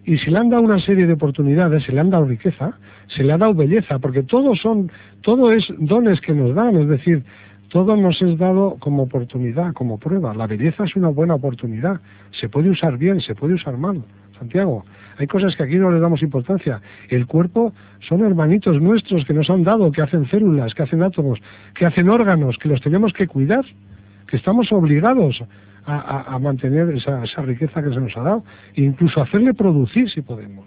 Y se le han dado una serie de oportunidades, se le han dado riqueza, se le ha dado belleza, porque todo es dones que nos dan, es decir, todo nos es dado como oportunidad, como prueba. La belleza es una buena oportunidad, se puede usar bien, se puede usar mal, Santiago. Hay cosas que aquí no le damos importancia. El cuerpo son hermanitos nuestros que nos han dado, que hacen células, que hacen átomos, que hacen órganos, que los tenemos que cuidar, que estamos obligados a mantener esa riqueza que se nos ha dado, e incluso hacerle producir si podemos.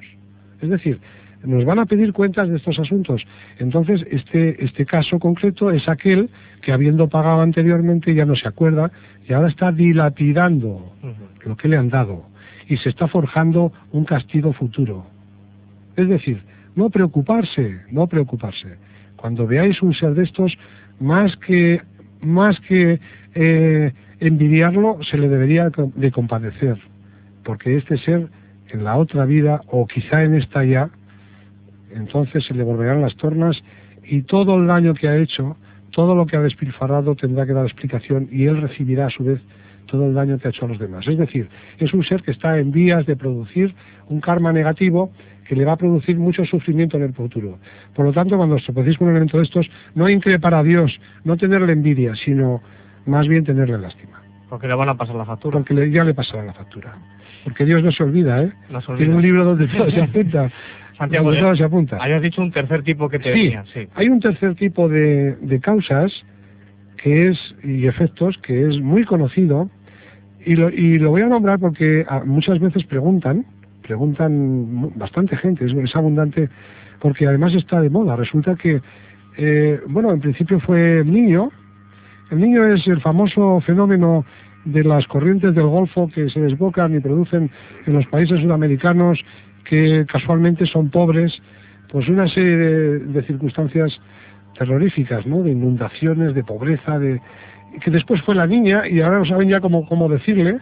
Es decir, nos van a pedir cuentas de estos asuntos. Entonces, este caso concreto es aquel que, habiendo pagado anteriormente, ya no se acuerda y ahora está dilapidando lo que le han dado y se está forjando un castigo futuro. Es decir, no preocuparse. Cuando veáis un ser de estos, más que envidiarlo, se le debería de compadecer, porque este ser en la otra vida, o quizá en esta ya, entonces se le volverán las tornas, y todo el daño que ha hecho, todo lo que ha despilfarrado, tendrá que dar explicación, y él recibirá a su vez todo el daño que ha hecho a los demás. Es decir, es un ser que está en vías de producir un karma negativo que le va a producir mucho sufrimiento en el futuro. Por lo tanto, cuando os tropecéis con un evento de estos, no increpar a Dios, no tenerle envidia, sino más bien tenerle lástima. Porque le van a pasar la factura. Porque ya le pasará la factura. Porque Dios no se olvida, ¿eh? No se olvida. Tiene un libro donde todo se apunta. Santiago, donde todo se apunta. Habías dicho un tercer tipo que te decía. Sí, hay un tercer tipo de causas y efectos que es muy conocido, y lo voy a nombrar porque muchas veces preguntan bastante gente, es abundante, porque además está de moda. Resulta que, en principio fue el niño. El niño es el famoso fenómeno de las corrientes del Golfo que se desbocan y producen en los países sudamericanos, que casualmente son pobres, pues una serie de circunstancias terroríficas, ¿no? De inundaciones, de pobreza, que después fue la niña y ahora no saben ya cómo decirle,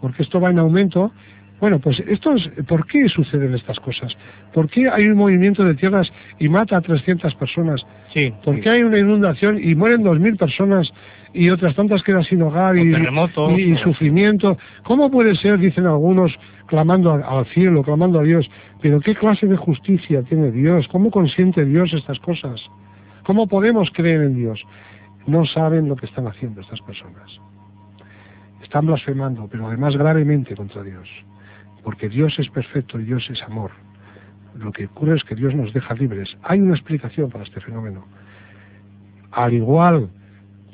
porque esto va en aumento. Bueno, pues ¿por qué suceden estas cosas? ¿Por qué hay un movimiento de tierras y mata a 300 personas? Sí. ¿Por qué hay una inundación y mueren 2.000 personas y otras tantas quedan sin hogar y sufrimiento? ¿Cómo puede ser, dicen algunos, clamando al cielo, clamando a Dios? Pero ¿qué clase de justicia tiene Dios? ¿Cómo consiente Dios estas cosas? ¿Cómo podemos creer en Dios? No saben lo que están haciendo estas personas. Están blasfemando, pero además gravemente contra Dios. Porque Dios es perfecto y Dios es amor. Lo que ocurre es que Dios nos deja libres. Hay una explicación para este fenómeno. Al igual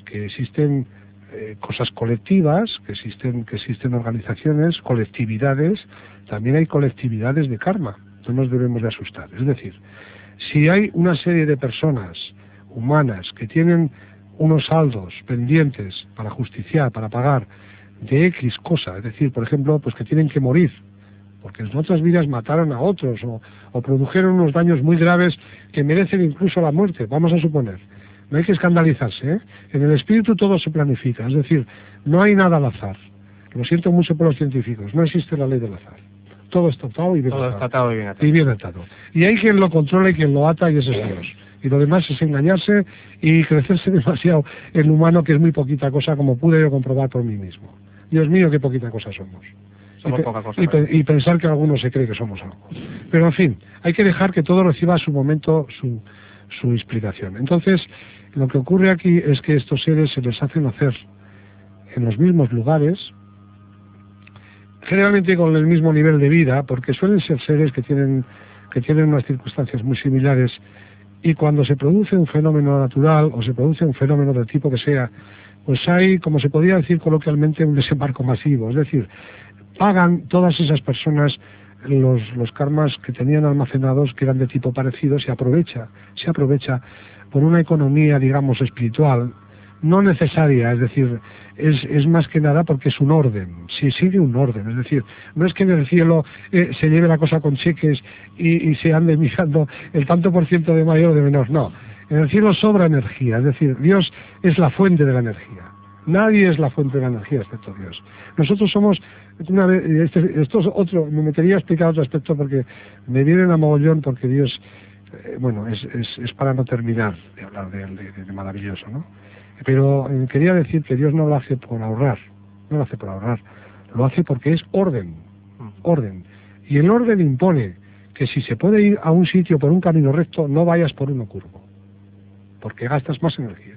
que existen cosas colectivas, que existen organizaciones, colectividades, también hay colectividades de karma. No nos debemos de asustar. Es decir, si hay una serie de personas humanas que tienen unos saldos pendientes para justiciar, para pagar de X cosa, es decir, por ejemplo, pues que tienen que morir, porque en otras vidas mataron a otros o produjeron unos daños muy graves que merecen incluso la muerte, vamos a suponer. No hay que escandalizarse, ¿eh? En el espíritu todo se planifica, es decir, no hay nada al azar. Lo siento mucho por los científicos, no existe la ley del azar. Todo está atado y bien atado. Y bien atado. Y hay quien lo controla y quien lo ata y ese es Dios. Y lo demás es engañarse y crecerse demasiado en lo humano, que es muy poquita cosa, como pude yo comprobar por mí mismo. Dios mío, qué poquita cosa somos. Poca cosa, y pensar que alguno se cree que somos algo. Pero en fin, hay que dejar que todo reciba a su momento su explicación. Entonces, lo que ocurre aquí es que estos seres se les hace nacer en los mismos lugares, generalmente con el mismo nivel de vida, porque suelen ser seres que tienen unas circunstancias muy similares, y cuando se produce un fenómeno natural o se produce un fenómeno del tipo que sea, pues hay, como se podría decir coloquialmente, un desembarco masivo. Es decir, pagan todas esas personas los karmas que tenían almacenados, que eran de tipo parecido, se aprovecha por una economía, digamos, espiritual, no necesaria, es decir, es más que nada porque es un orden, si sigue un orden, es decir, no es que en el cielo se lleve la cosa con cheques y se ande mirando el tanto por ciento de mayor o de menor, no, en el cielo sobra energía, es decir, Dios es la fuente de la energía, nadie es la fuente de la energía excepto Dios. Nosotros somos, esto es otro, me metería a explicar otro aspecto porque me vienen a mogollón, porque Dios, bueno, es para no terminar de hablar de maravilloso, ¿no? Pero quería decir que Dios no lo hace por ahorrar, lo hace porque es orden. Y el orden impone que si se puede ir a un sitio por un camino recto, no vayas por uno curvo, porque gastas más energía,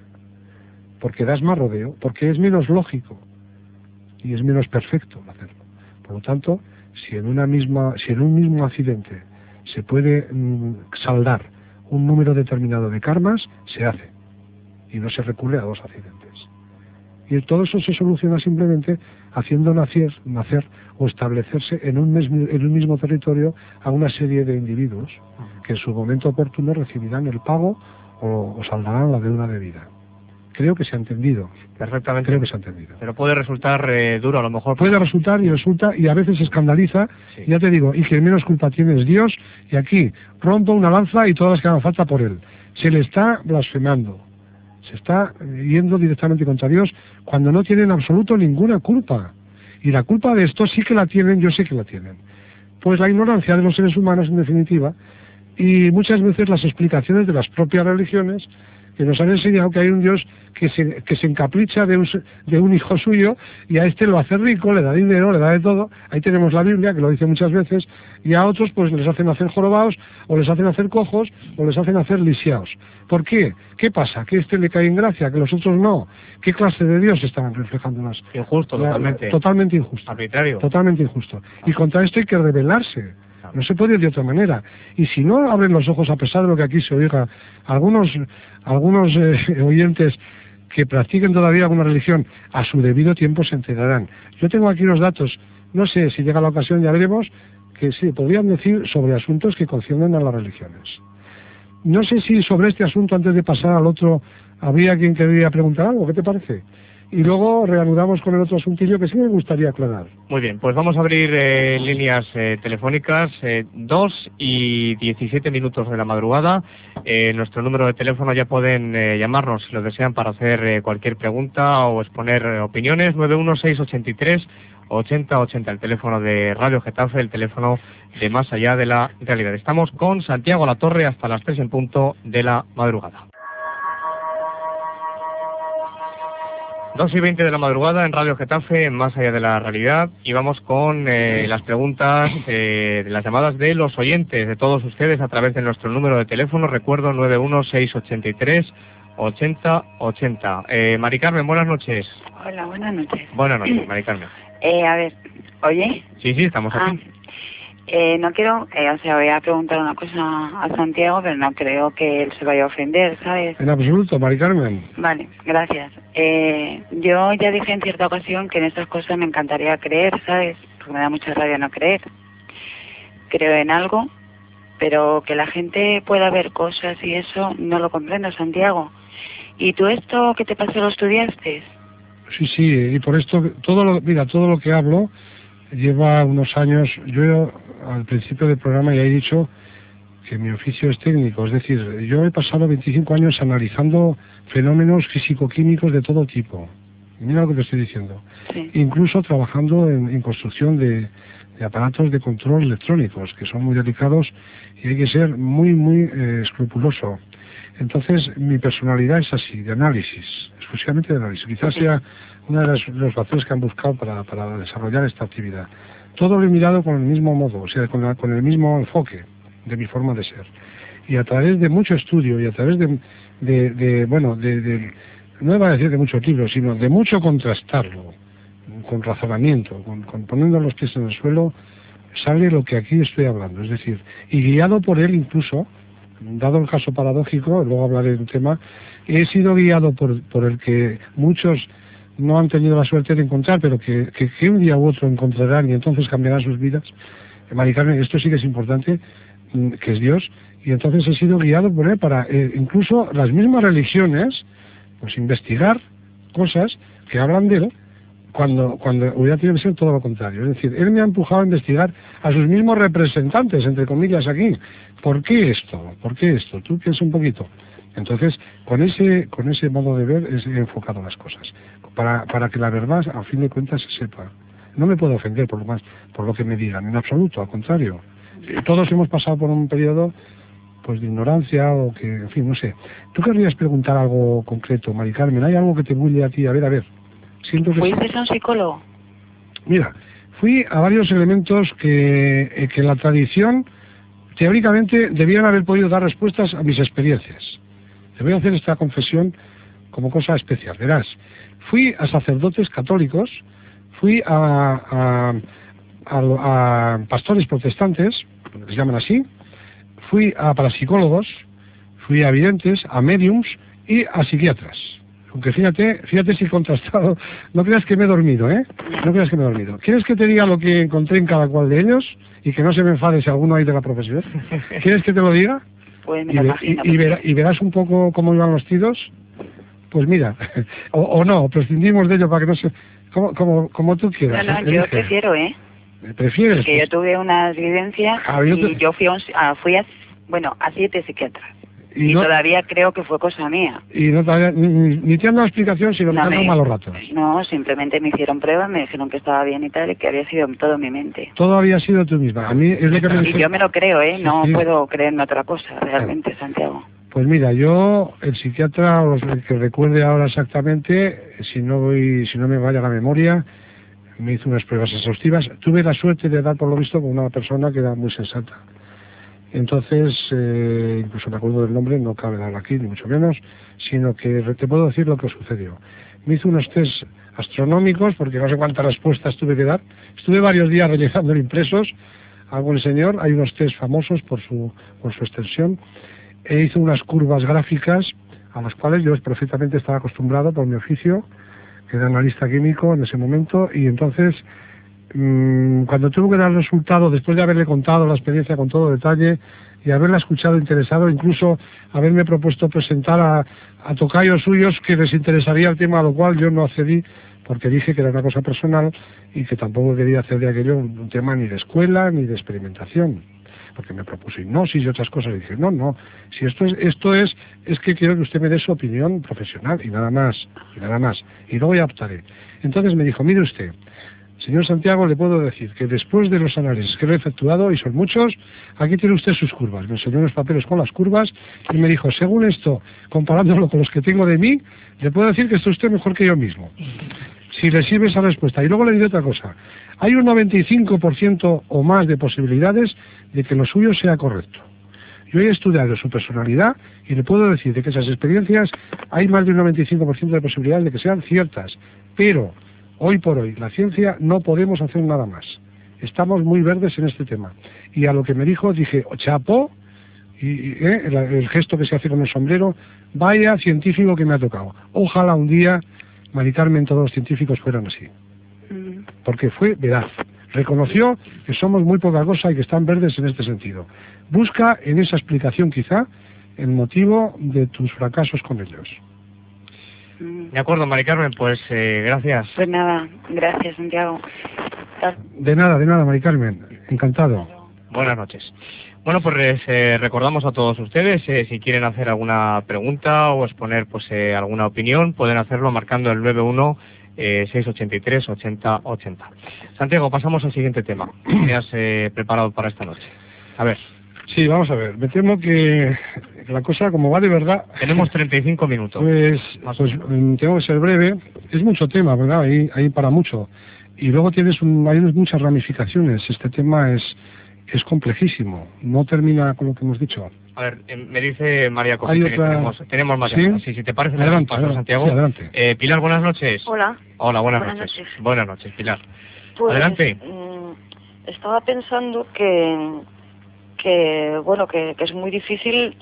porque das más rodeo, porque es menos lógico y es menos perfecto hacerlo. Por lo tanto, si en un mismo accidente se puede saldar un número determinado de karmas, se hace. Y no se recurre a dos accidentes. Y todo eso se soluciona simplemente haciendo nacer o establecerse en un mismo territorio a una serie de individuos que en su momento oportuno recibirán el pago o saldarán la deuda de vida. Creo que se ha entendido. Perfectamente. Creo que se ha entendido. Pero puede resultar duro a lo mejor. Puede resultar y a veces escandaliza. Sí. Ya te digo, y que menos culpa tiene es Dios, y aquí rompo una lanza y todas las que hagan falta por él. Se le está blasfemando. Se está yendo directamente contra Dios cuando no tienen absoluto ninguna culpa. Y la culpa de esto sí que la tienen, yo sé que la tienen. Pues la ignorancia de los seres humanos, en definitiva, y muchas veces las explicaciones de las propias religiones que nos han enseñado que hay un Dios que se encapricha de un hijo suyo y a este lo hace rico, le da dinero, le da de todo. Ahí tenemos la Biblia, que lo dice muchas veces, y a otros pues les hacen hacer jorobados, o les hacen hacer cojos, o les hacen hacer lisiados. ¿Por qué? ¿Qué pasa? ¿Que este le cae en gracia, que los otros no? ¿Qué clase de Dios están reflejando las? Injusto, totalmente. Totalmente injusto. Arbitrario. Totalmente injusto. Y contra esto hay que rebelarse. No se puede ir de otra manera. Y si no abren los ojos, a pesar de lo que aquí se oiga, algunos oyentes que practiquen todavía alguna religión, a su debido tiempo se enterarán. Yo tengo aquí unos datos, no sé si llega la ocasión, ya veremos, que sí, podrían decir sobre asuntos que conciernen a las religiones. No sé si sobre este asunto, antes de pasar al otro, habría quien quería preguntar algo. ¿Qué te parece? y luego reanudamos con el otro asuntillo que sí me gustaría aclarar. Muy bien, pues vamos a abrir líneas telefónicas, 2 y 17 minutos de la madrugada. Nuestro número de teléfono, ya pueden llamarnos si lo desean para hacer cualquier pregunta o exponer opiniones, 91683-8080, el teléfono de Radio Getafe, el teléfono de Más Allá de la Realidad. Estamos con Santiago Latorre hasta las 3 en punto de la madrugada. 2 y 20 de la madrugada en Radio Getafe, en Más Allá de la Realidad, y vamos con las preguntas de las llamadas de los oyentes, de todos ustedes, a través de nuestro número de teléfono, recuerdo 91683-8080. Mari Carmen, buenas noches. Hola, buenas noches. Buenas noches, Mari Carmen. A ver, ¿oye? Sí, estamos aquí. No quiero, voy a preguntar una cosa a Santiago, pero no creo que él se vaya a ofender, ¿sabes? En absoluto, Mari Carmen. Vale, gracias. Yo ya dije en cierta ocasión que en estas cosas me encantaría creer, ¿sabes? Porque me da mucha rabia no creer. Creo en algo, pero que la gente pueda ver cosas y eso no lo comprendo, Santiago. ¿Y tú esto qué te pasó, lo estudiaste? Sí, y por esto, todo lo que hablo lleva unos años. Yo al principio del programa ya he dicho que mi oficio es técnico, es decir, yo he pasado 25 años analizando fenómenos físico-químicos de todo tipo. Mira lo que te estoy diciendo. Sí. Incluso trabajando en construcción de aparatos de control electrónicos, que son muy delicados y hay que ser muy escrupuloso. Entonces, mi personalidad es así, de análisis, exclusivamente de análisis. Quizás sea una de los factores que han buscado para desarrollar esta actividad. Todo lo he mirado con el mismo modo, o sea, con el mismo enfoque de mi forma de ser. Y a través de mucho estudio y a través no voy a decir de muchos libros, sino de mucho contrastarlo, con razonamiento, con poniendo los pies en el suelo, sale lo que aquí estoy hablando. Es decir, y guiado por él incluso, dado el caso paradójico, luego hablaré del tema, he sido guiado por el que muchos no han tenido la suerte de encontrar, pero que un día u otro encontrarán y entonces cambiarán sus vidas. Mari Carmen, esto sí que es importante, que es Dios, y entonces he sido guiado por él para incluso las mismas religiones, pues investigar cosas que hablan de él, cuando hubiera tenido que ser todo lo contrario. Es decir, él me ha empujado a investigar a sus mismos representantes, entre comillas, aquí. ¿Por qué esto? ¿Por qué esto? Tú piensa un poquito. Entonces, con ese modo de ver he enfocado las cosas, para que la verdad, a fin de cuentas, se sepa. No me puedo ofender por lo que me digan, en absoluto, al contrario. Todos hemos pasado por un periodo pues de ignorancia o que, en fin, no sé. ¿Tú querrías preguntar algo concreto, Mari Carmen? ¿Hay algo que te bulle a ti? A ver. Siento que... ¿Fuiste a un psicólogo? Mira, fui a varios elementos que la tradición, teóricamente, debían haber podido dar respuestas a mis experiencias. Te voy a hacer esta confesión como cosa especial. Verás, fui a sacerdotes católicos, fui a pastores protestantes, que se llaman así, fui a parapsicólogos, fui a videntes, a médiums y a psiquiatras. Aunque fíjate si he contrastado, no creas que me he dormido, No creas que me he dormido. ¿Quieres que te diga lo que encontré en cada cual de ellos? Y que no se me enfade si alguno hay de la profesión. ¿Quieres que te lo diga? Pues me lo imagino. Y verás un poco cómo iban los tiros. Pues mira, o no, prescindimos de ello para que no se... Como tú quieras. No, yo prefiero, ¿Prefieres? Porque yo tuve una vivencia y yo fui a 7 psiquiatras. Y todavía creo que fue cosa mía. Y no ni te han dado explicación, sino que me han dado malos ratos. No, simplemente me hicieron pruebas, me dijeron que estaba bien y tal, y que había sido todo mi mente. Todo había sido tú misma. A mí es lo que me y yo me lo creo, no puedo creerme otra cosa, realmente, Santiago. Pues mira, yo, el psiquiatra, o el que recuerde ahora exactamente, si no me vaya la memoria, me hizo unas pruebas exhaustivas. Tuve la suerte de dar, por lo visto, con una persona que era muy sensata. Entonces, incluso me acuerdo del nombre, no cabe dar aquí, ni mucho menos, sino que te puedo decir lo que sucedió. Me hizo unos test astronómicos, porque no sé cuántas respuestas tuve que dar. Estuve varios días rellenando impresos, algo el señor, hay unos test famosos por su extensión. Hizo unas curvas gráficas a las cuales yo perfectamente estaba acostumbrado por mi oficio, que era analista químico en ese momento, y entonces cuando tuvo que dar el resultado, después de haberle contado la experiencia con todo detalle y haberla escuchado interesado, incluso haberme propuesto presentar a tocayos suyos que les interesaría el tema, a lo cual yo no accedí, porque dije que era una cosa personal y que tampoco quería hacer de aquello un tema ni de escuela ni de experimentación, porque me propuso hipnosis y otras cosas, y dije, no, si esto es que quiero que usted me dé su opinión profesional y nada más, y luego ya optaré. Entonces me dijo, mire usted, señor Santiago, le puedo decir que después de los análisis que lo he efectuado, y son muchos, aquí tiene usted sus curvas. Me enseñó unos papeles con las curvas y me dijo, según esto, comparándolo con los que tengo de mí, le puedo decir que está usted mejor que yo mismo. Si le sirve esa respuesta. Y luego le diré otra cosa. Hay un 95% o más de posibilidades de que lo suyo sea correcto. Yo he estudiado su personalidad y le puedo decir de que esas experiencias hay más de un 95% de posibilidades de que sean ciertas. Pero hoy por hoy, la ciencia, no podemos hacer nada más. Estamos muy verdes en este tema. Y a lo que me dijo, dije, chapó, el gesto que se hace con el sombrero, vaya científico que me ha tocado. Ojalá un día, Mari Carmen, todos los científicos fueran así. Porque fue veraz. Reconoció que somos muy poca cosa y que están verdes en este sentido. Busca en esa explicación, quizá, el motivo de tus fracasos con ellos. De acuerdo, Mari Carmen, pues gracias. Pues nada, gracias, Santiago. De nada, Mari Carmen. Encantado. Buenas noches. Bueno, pues recordamos a todos ustedes, si quieren hacer alguna pregunta o exponer pues alguna opinión, pueden hacerlo marcando el 91 683 80 80. Santiago, pasamos al siguiente tema. ¿Qué has preparado para esta noche? A ver. Sí, vamos a ver. Me temo que la cosa, como va de verdad... Tenemos 35 minutos. Pues tengo que ser breve. Es mucho tema, ¿verdad? Hay para mucho. Y luego hay muchas ramificaciones. Este tema es complejísimo. No termina con lo que hemos dicho. A ver, me dice María Copete que tenemos más llamadas. Sí, si te parece, adelante, Santiago. Sí, adelante. Pilar, buenas noches. Hola. Hola, buenas noches. Buenas noches, Pilar. Pues, adelante. Estaba pensando que es muy difícil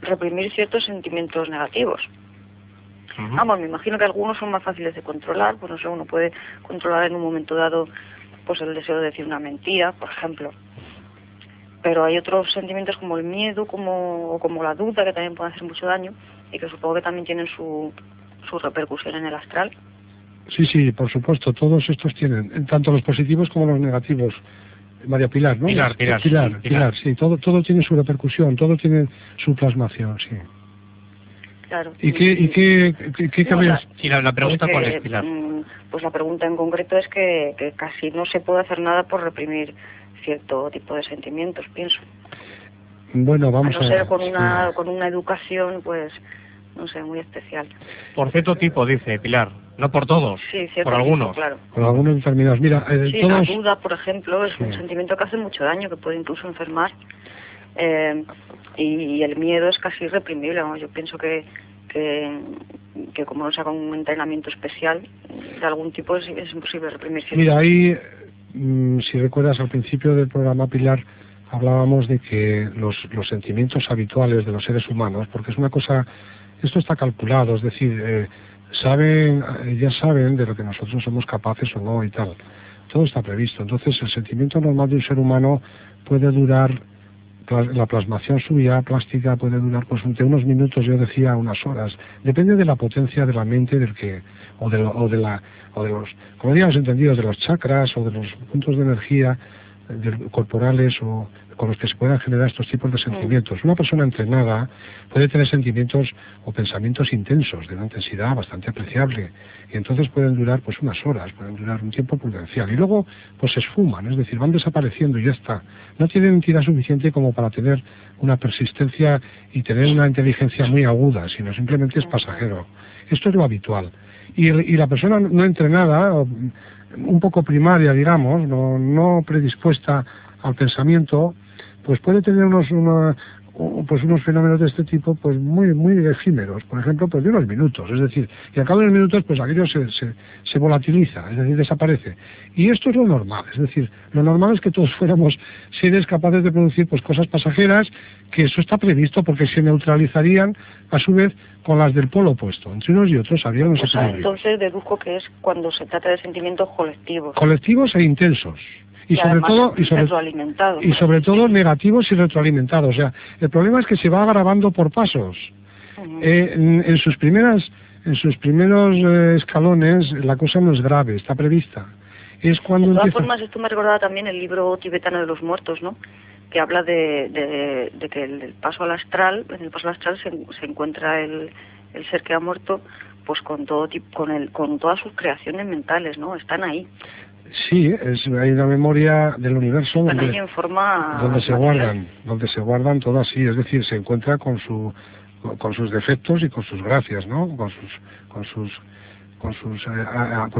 reprimir ciertos sentimientos negativos. Vamos, me imagino que algunos son más fáciles de controlar, pues no sé, uno puede controlar en un momento dado pues el deseo de decir una mentira, por ejemplo. Pero hay otros sentimientos como el miedo, como la duda, que también pueden hacer mucho daño y que supongo que también tienen su repercusión en el astral. Sí, por supuesto, todos estos tienen, tanto los positivos como los negativos. María Pilar, ¿no? Pilar, sí, todo tiene su repercusión, todo tiene su plasmación, sí. Claro. ¿Y qué cabrías? Sí, la pregunta cuál es, Pilar. Pues la pregunta en concreto es que casi no se puede hacer nada por reprimir cierto tipo de sentimientos, pienso. Bueno, vamos a ver. No ser con una educación, pues, no sé, muy especial. Por cierto tipo, dice Pilar, no por todos, sí, cierto por algunos. Tipo, claro. Por algunos determinados. Mira, sí, todos... la duda, por ejemplo, es un sentimiento que hace mucho daño, que puede incluso enfermar. Y el miedo es casi irreprimible. Vamos, yo pienso que como no se haga un entrenamiento especial de algún tipo es imposible reprimir. Mira, ahí, si recuerdas al principio del programa, Pilar, hablábamos de que los sentimientos habituales de los seres humanos, porque es una cosa, esto está calculado, es decir, ya saben de lo que nosotros somos capaces o no y tal. Todo está previsto. Entonces, el sentimiento normal de un ser humano puede durar, la plasmación suya plástica puede durar pues entre unos minutos, yo decía unas horas. Depende de la potencia de la mente o de los, como digamos entendidos, de los chakras o de los puntos de energía corporales o con los que se puedan generar estos tipos de sentimientos. Una persona entrenada puede tener sentimientos o pensamientos intensos de una intensidad bastante apreciable y entonces pueden durar pues unas horas, pueden durar un tiempo prudencial y luego pues se esfuman, es decir, van desapareciendo y ya está. No tienen entidad suficiente como para tener una persistencia y tener una inteligencia muy aguda, sino simplemente es pasajero. Esto es lo habitual. Y la persona no entrenada, un poco primaria, digamos, no predispuesta al pensamiento, pues puede tener pues unos fenómenos de este tipo pues muy efímeros, por ejemplo, pues de unos minutos, es decir, y al cabo de unos minutos pues aquello se volatiliza, es decir, desaparece. Y esto es lo normal, es decir, lo normal es que todos fuéramos seres capaces de producir pues cosas pasajeras, que eso está previsto porque se neutralizarían a su vez con las del polo opuesto. Entre unos y otros habría unos equilibrios. Entonces deduzco que es cuando se trata de sentimientos colectivos. Colectivos e intensos. Y sobre todo negativos y retroalimentados. O sea, el problema es que se va agravando por pasos. En sus primeros escalones la cosa no es grave, está prevista. Es cuando de todas formas, esto me recordaba también el libro tibetano de los muertos, ¿no? Que habla de que el paso al astral, en el paso al astral se encuentra el ser que ha muerto, pues con todas sus creaciones mentales, ¿no? Están ahí. Sí, hay una memoria del universo donde se guardan todas, sí, es decir, se encuentra con sus defectos y con sus gracias, ¿no? Con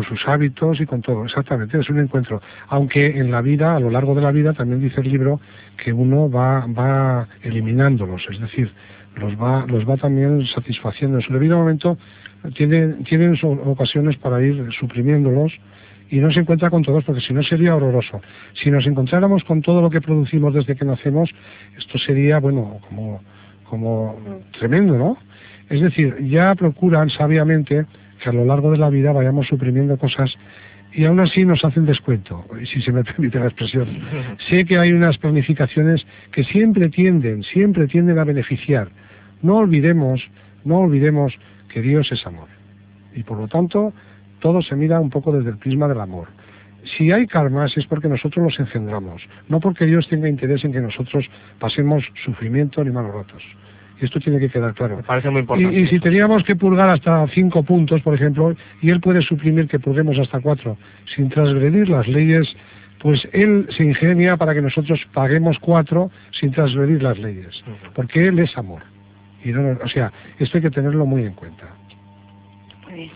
sus hábitos y con todo, exactamente, es un encuentro. Aunque en la vida, a lo largo de la vida, también dice el libro que uno va eliminándolos, es decir, los va también satisfaciendo. En su debido momento tienen ocasiones para ir suprimiéndolos, y no se encuentra con todos, porque si no sería horroroso. Si nos encontráramos con todo lo que producimos desde que nacemos, esto sería, bueno, como tremendo, ¿no? Es decir, ya procuran sabiamente que a lo largo de la vida vayamos suprimiendo cosas, y aún así nos hacen descuento, si se me permite la expresión. Sé que hay unas planificaciones que siempre tienden a beneficiar. No olvidemos que Dios es amor, y por lo tanto todo se mira un poco desde el prisma del amor. Si hay karmas es porque nosotros los engendramos, no porque Dios tenga interés en que nosotros pasemos sufrimiento ni malos ratos. Y esto tiene que quedar claro. Me parece muy importante. Y si teníamos que purgar hasta 5 puntos, por ejemplo, y Él puede suprimir que purguemos hasta 4, sin transgredir las leyes, pues Él se ingenia para que nosotros paguemos 4 sin transgredir las leyes. Porque Él es amor. Y no, o sea, esto hay que tenerlo muy en cuenta. Muy bien.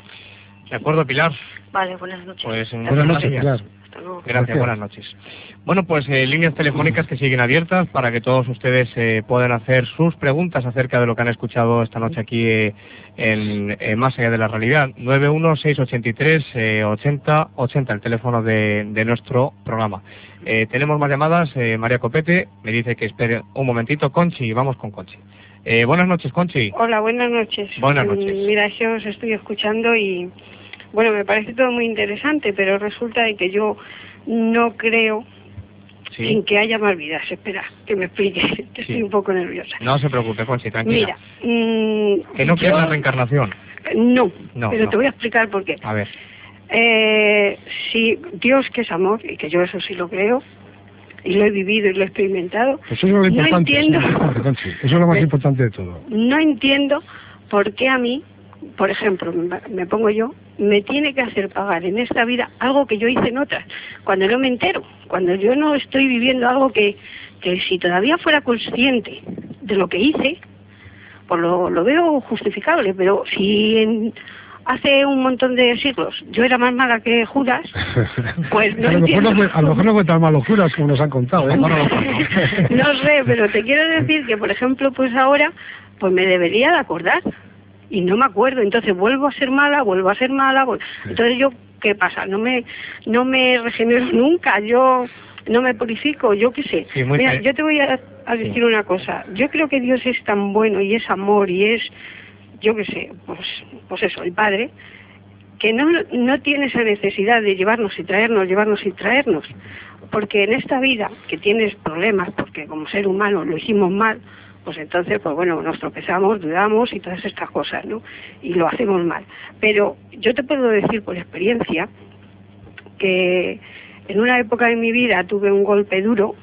De acuerdo, Pilar. Vale, buenas noches. Pues buenas noches, Pilar. Hasta luego. Gracias, buenas noches. Bueno, pues líneas telefónicas que siguen abiertas para que todos ustedes puedan hacer sus preguntas acerca de lo que han escuchado esta noche aquí en Más Allá de la Realidad. 916838080, el teléfono de nuestro programa. Tenemos más llamadas. María Copete me dice que espere un momentito. Conchi, vamos con Conchi. Buenas noches, Conchi. Hola, buenas noches. Buenas noches. Mira, yo os estoy escuchando y, bueno, me parece todo muy interesante, pero resulta de que yo no creo en que haya más vidas. Espera, que me explique, que estoy un poco nerviosa. No se preocupe, Conchi, tranquila. Mira, que no crees la reencarnación. No, pero te voy a explicar por qué. A ver. Si Dios, que es amor, y que yo eso sí lo creo, y lo he vivido y lo he experimentado, pues eso es lo importante, no entiendo, eso es lo más importante de todo. No entiendo por qué a mí, por ejemplo, me pongo yo, me tiene que hacer pagar en esta vida algo que yo hice en otras, cuando no me entero, cuando yo no estoy viviendo algo que si todavía fuera consciente de lo que hice, pues lo veo justificable, pero si hace un montón de siglos yo era más mala que Judas, pues no entiendo. A lo mejor no fue tan malo Judas como nos han contado, ¿eh? No sé, pero te quiero decir que, por ejemplo, pues ahora pues me debería de acordar y no me acuerdo, entonces vuelvo a ser mala. Entonces yo, ¿qué pasa? No me regenero nunca, yo no me purifico, yo qué sé. Sí, mira, yo te voy a decir una cosa. Yo creo que Dios es tan bueno y es amor y es, yo qué sé, pues eso, el Padre, que no tiene esa necesidad de llevarnos y traernos, porque en esta vida que tienes problemas, porque como ser humano lo hicimos mal, pues entonces, pues bueno, nos tropezamos, dudamos y todas estas cosas, ¿no? Y lo hacemos mal. Pero yo te puedo decir por experiencia que en una época de mi vida tuve un golpe duro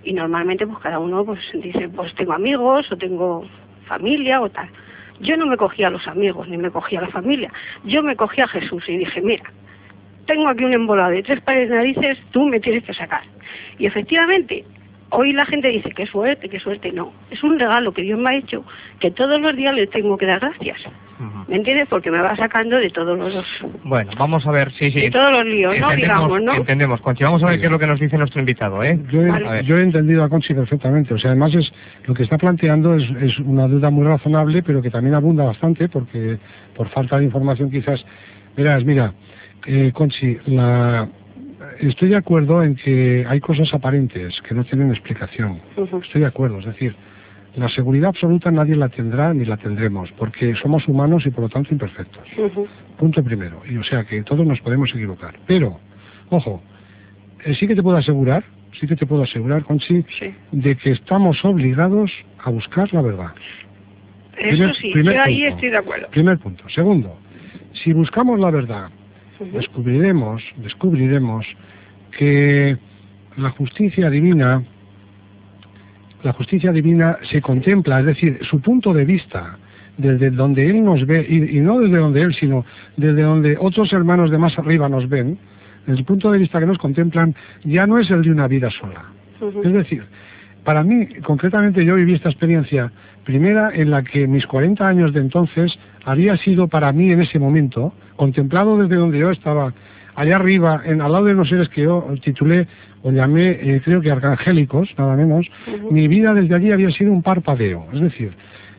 y normalmente pues cada uno pues dice, pues tengo amigos o tengo familia o tal. Yo no me cogía a los amigos ni me cogía a la familia, yo me cogía a Jesús y dije, mira, tengo aquí un embolado de 3 pares de narices, tú me tienes que sacar. Y efectivamente, hoy la gente dice, qué suerte, no. Es un regalo que Dios me ha hecho, que todos los días le tengo que dar gracias. ¿Me entiendes? Porque me va sacando de todos los... Bueno, vamos a ver, sí. De todos los líos, ¿no? Digamos, ¿no? Entendemos, Conchi. Vamos a ver qué es lo que nos dice nuestro invitado, ¿eh? Yo he entendido a Conchi perfectamente. O sea, además lo que está planteando es una duda muy razonable, pero que también abunda bastante, porque por falta de información quizás... Verás, mira, Conchi, estoy de acuerdo en que hay cosas aparentes que no tienen explicación. Estoy de acuerdo, es decir, la seguridad absoluta nadie la tendrá ni la tendremos, porque somos humanos y por lo tanto imperfectos. Punto primero. Y o sea que todos nos podemos equivocar. Pero, ojo, sí que te puedo asegurar, Conchi, de que estamos obligados a buscar la verdad. Eso sí, yo ahí estoy de acuerdo. Primer punto. Segundo, si buscamos la verdad, descubriremos que la justicia divina se contempla, es decir, su punto de vista, desde donde Él nos ve, y no desde donde Él, sino desde donde otros hermanos de más arriba nos ven, desde el punto de vista que nos contemplan, ya no es el de una vida sola. Es decir, para mí, concretamente, yo viví esta experiencia primera en la que mis 40 años de entonces había sido para mí en ese momento, contemplado desde donde yo estaba, allá arriba, al lado de unos seres que yo titulé o llamé, creo que arcangélicos, nada menos. Mi vida desde allí había sido un parpadeo. Es decir,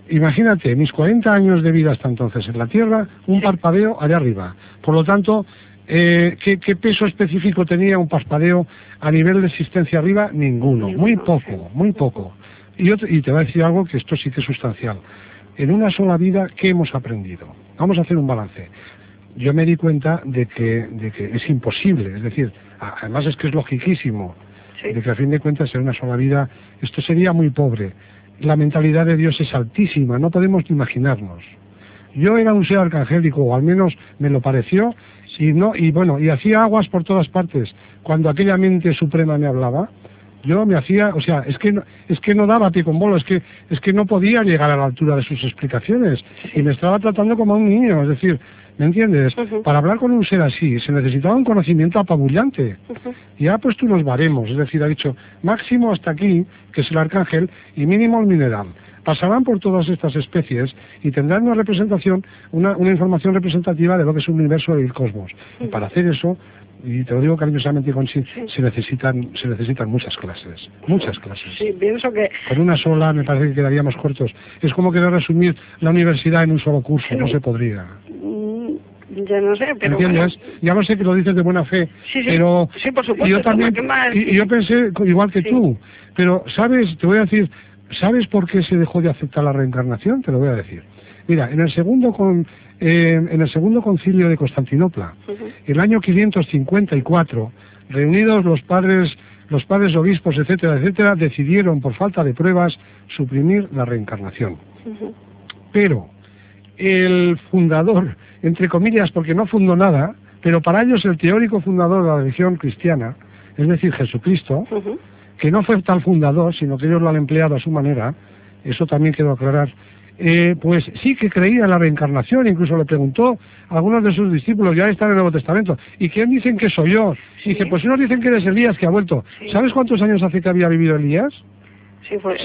imagínate, mis 40 años de vida hasta entonces en la Tierra, un parpadeo allá arriba. Por lo tanto, ¿qué peso específico tenía un parpadeo a nivel de existencia arriba? Ninguno, muy poco. Y te voy a decir algo que esto sí que es sustancial. En una sola vida, ¿qué hemos aprendido? Vamos a hacer un balance. Yo me di cuenta de que es imposible, es decir, además es que es logiquísimo, de que a fin de cuentas en una sola vida esto sería muy pobre. La mentalidad de Dios es altísima, no podemos ni imaginarnos. Yo era un ser arcangélico, o al menos me lo pareció, y hacía aguas por todas partes. Cuando aquella mente suprema me hablaba, yo me hacía, o sea, es que no daba pie con bolo, es que no podía llegar a la altura de sus explicaciones, y me estaba tratando como a un niño, es decir, ¿me entiendes? Para hablar con un ser así se necesitaba un conocimiento apabullante. Y ha puesto unos baremos, es decir, ha dicho máximo hasta aquí, que es el arcángel, y mínimo el mineral. Pasarán por todas estas especies y tendrán una representación, una información representativa de lo que es el universo y el cosmos. Y para hacer eso, y te lo digo cariñosamente, Conchi, se necesitan muchas clases. Sí, pienso que... Con una sola me parece que quedaríamos cortos. Es como querer resumir la universidad en un solo curso, no se podría. Ya no sé, pero ¿entiendes? Bueno. Ya lo sé que lo dices de buena fe, pero sí, por supuesto, yo también, y yo pensé igual que tú, pero ¿sabes? Te voy a decir, ¿sabes por qué se dejó de aceptar la reencarnación? Te lo voy a decir. Mira, en el segundo concilio de Constantinopla, el año 554, reunidos los padres obispos, etcétera, decidieron por falta de pruebas suprimir la reencarnación. Pero el fundador, entre comillas, porque no fundó nada, pero para ellos el teórico fundador de la religión cristiana, es decir, Jesucristo, que no fue tal fundador, sino que ellos lo han empleado a su manera, eso también quiero aclarar, pues sí que creía en la reencarnación, incluso le preguntó a algunos de sus discípulos, ya está en el Nuevo Testamento, ¿y quién dicen que soy yo? Y dice, pues unos dicen que eres Elías que ha vuelto. ¿Sabes cuántos años hace que había vivido Elías?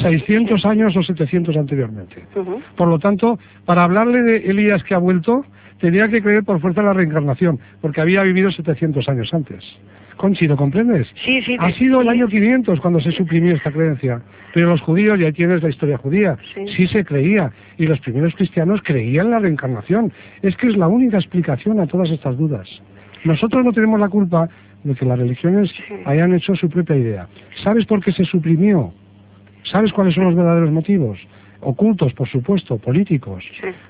600 años o 700 anteriormente. Por lo tanto, para hablarle de Elías que ha vuelto, tenía que creer por fuerza la reencarnación, porque había vivido 700 años antes. Conchi, ¿lo comprendes? Sí. Ha sido el año 500 cuando se suprimió esta creencia. Pero los judíos, y ahí tienes la historia judía, sí se creía. Y los primeros cristianos creían en la reencarnación. Es que es la única explicación a todas estas dudas. Nosotros no tenemos la culpa de que las religiones hayan hecho su propia idea. ¿Sabes por qué se suprimió? ¿Sabes cuáles son los verdaderos motivos? Ocultos, por supuesto, políticos.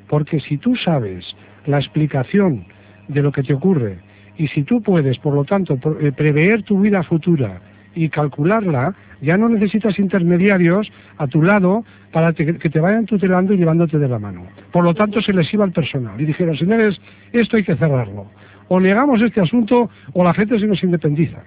Porque si tú sabes la explicación de lo que te ocurre, y si tú puedes, por lo tanto, prever tu vida futura y calcularla, ya no necesitas intermediarios a tu lado para que te vayan tutelando y llevándote de la mano. Por lo tanto, se les iba al personal y dijeron, señores, esto hay que cerrarlo. O negamos este asunto o la gente se nos independiza.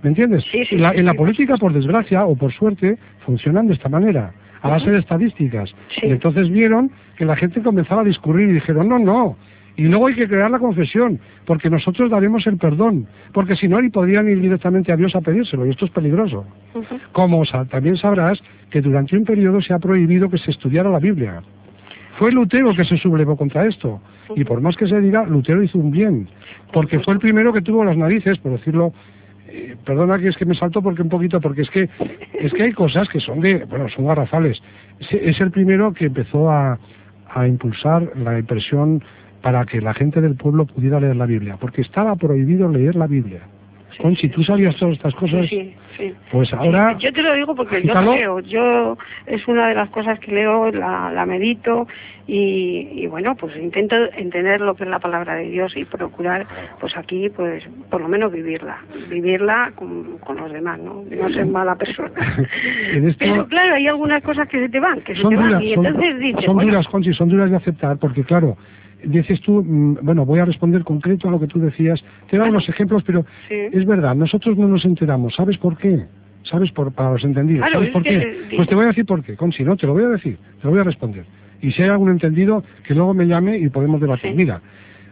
¿Me entiendes? En la política, por desgracia o por suerte, funcionan de esta manera, a base de estadísticas. Y entonces vieron que la gente comenzaba a discurrir y dijeron, no. Y luego hay que crear la confesión, porque nosotros daremos el perdón, porque si no, ni podrían ir directamente a Dios a pedírselo, y esto es peligroso. Como también sabrás que durante un periodo se ha prohibido que se estudiara la Biblia. Fue Lutero que se sublevó contra esto. Y por más que se diga, Lutero hizo un bien. Porque fue el primero que tuvo las narices, por decirlo... perdona que es que me salto porque es que hay cosas que son son garrafales. Es el primero que empezó a impulsar la impresión para que la gente del pueblo pudiera leer la Biblia, porque estaba prohibido leer la Biblia. Sí, Conchi, ¿tú sabías todas estas cosas? Sí. Pues ahora... Sí, yo te lo digo porque yo leo. Yo es una de las cosas que leo, la medito y bueno, pues intento entender lo que es la palabra de Dios y procurar, pues aquí, pues por lo menos vivirla con los demás, ¿no? No ser mala persona. Pero claro, hay algunas cosas que se te van, y entonces dices... Son duras, Conchi, son duras de aceptar, porque claro... Dices tú, bueno, voy a responder concreto a lo que tú decías. Te doy unos ejemplos, pero sí. Es verdad, nosotros no nos enteramos. ¿Sabes por qué? Para los entendidos. Claro, ¿sabes por qué? Pues te voy a decir por qué, Conchi, no, te lo voy a decir, te lo voy a responder. Y si hay algún entendido, que luego me llame y podemos debatir. Sí. Mira,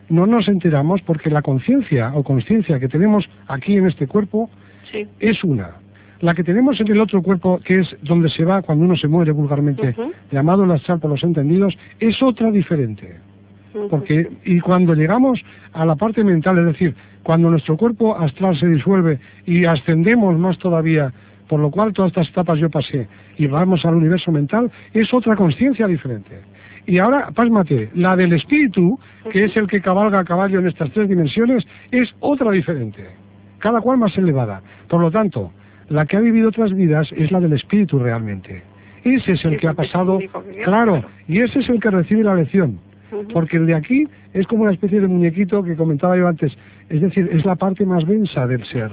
no nos enteramos porque la conciencia o consciencia que tenemos aquí en este cuerpo es una. La que tenemos en el otro cuerpo, que es donde se va cuando uno se muere vulgarmente, llamado el astral por los entendidos, es otra diferente. Porque, y cuando llegamos a la parte mental, es decir, cuando nuestro cuerpo astral se disuelve y ascendemos más todavía, por lo cual todas estas etapas yo pasé, y vamos al universo mental, es otra conciencia diferente. Y ahora, pásmate, la del espíritu, que es el que cabalga a caballo en estas tres dimensiones, es otra diferente, cada cual más elevada. Por lo tanto, la que ha vivido otras vidas es la del espíritu realmente. Ese es el que ha pasado, claro, y ese es el que recibe la lección. Porque el de aquí es como una especie de muñequito que comentaba yo antes, es decir, es la parte más densa del ser.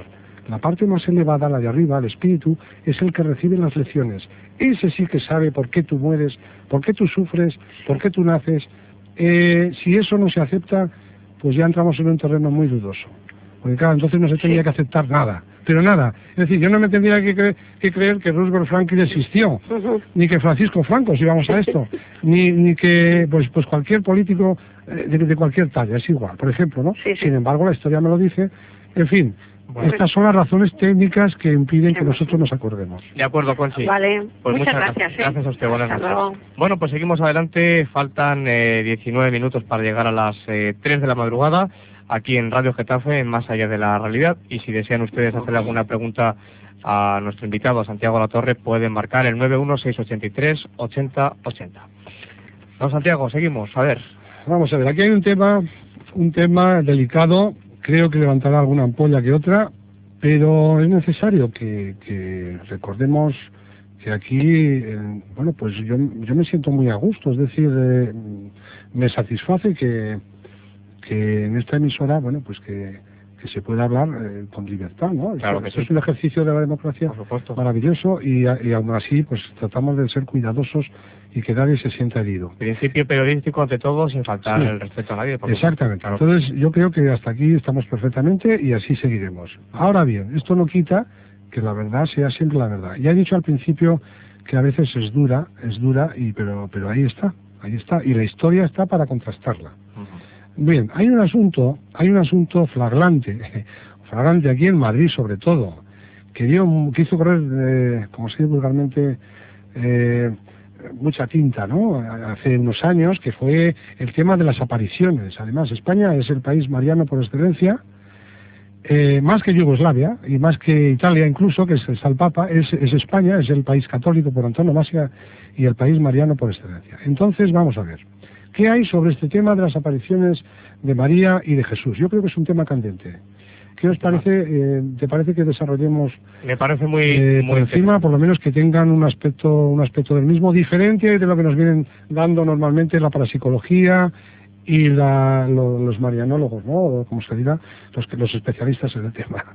La parte más elevada, la de arriba, el espíritu, es el que recibe las lecciones. Ese sí que sabe por qué tú mueres, por qué tú sufres, por qué tú naces. Si eso no se acepta, pues ya entramos en un terreno muy dudoso. Porque claro, entonces no se tendría que aceptar nada. Pero nada, es decir, yo no me tendría que creer que Roosevelt Franklin existió, ni que Francisco Franco, si vamos a esto, ni que pues cualquier político de cualquier talla, es igual, por ejemplo, ¿no? Sí. Sin embargo, la historia me lo dice. En fin, estas son las razones técnicas que impiden que nosotros nos acordemos. De acuerdo, Conchi. Vale, pues muchas gracias. Gracias a usted, buenas noches. Luego. Bueno, pues seguimos adelante, faltan 19 minutos para llegar a las 3 de la madrugada. Aquí en Radio Getafe, en Más Allá de la Realidad, y si desean ustedes hacerle alguna pregunta a nuestro invitado, a Santiago Latorre, pueden marcar el 91683-8080. Don Santiago, seguimos, a ver. Vamos a ver, aquí hay un tema delicado, creo que levantará alguna ampolla que otra, pero es necesario que recordemos que aquí, bueno, pues yo me siento muy a gusto, es decir, me satisface que en esta emisora, bueno, pues que se pueda hablar con libertad, ¿no? Claro que sí. Es un ejercicio de la democracia maravilloso y aún así, pues tratamos de ser cuidadosos y que nadie se sienta herido. Principio periodístico ante todo, sin faltar el respeto a nadie. Exactamente. Claro. Entonces, yo creo que hasta aquí estamos perfectamente y así seguiremos. Ahora bien, esto no quita que la verdad sea siempre la verdad. Ya he dicho al principio que a veces es dura, pero ahí está, y la historia está para contrastarla. Bien, hay un asunto flagrante aquí en Madrid sobre todo, que hizo correr, como se dice vulgarmente, mucha tinta, ¿no? Hace unos años, que fue el tema de las apariciones. Además, España es el país mariano por excelencia, más que Yugoslavia y más que Italia incluso, que está el Papa, es España, es el país católico por antonomasia y el país mariano por excelencia. Entonces, vamos a ver. ¿Qué hay sobre este tema de las apariciones de María y de Jesús? Yo creo que es un tema candente. ¿Qué os parece? ¿Te parece que desarrollemos? Me parece muy por encima, por lo menos que tengan un aspecto del mismo, diferente de lo que nos vienen dando normalmente la parapsicología y los marianólogos, ¿no? Como se dirá, los especialistas en el tema.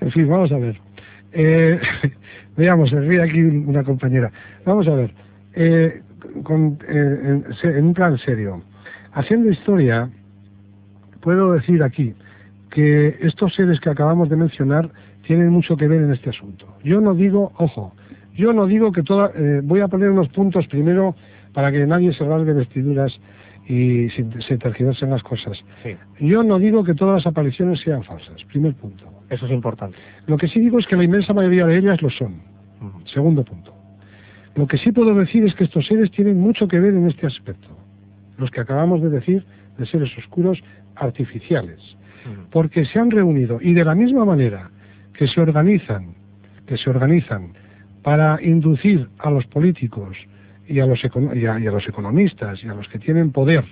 En fin, vamos a ver. Veamos, se ríe aquí una compañera. Vamos a ver. En un plan serio, haciendo historia, puedo decir aquí que estos seres que acabamos de mencionar tienen mucho que ver en este asunto. Yo no digo que voy a poner unos puntos primero para que nadie se rasgue vestiduras y se tergiversen las cosas. Sí. Yo no digo que todas las apariciones sean falsas, primer punto. Eso es importante. Lo que sí digo es que la inmensa mayoría de ellas lo son. Segundo punto. Lo que sí puedo decir es que estos seres tienen mucho que ver en este aspecto. los que acabamos de decir, de seres oscuros artificiales, porque se han reunido y de la misma manera que se organizan para inducir a los políticos y a los economistas y a los que tienen poder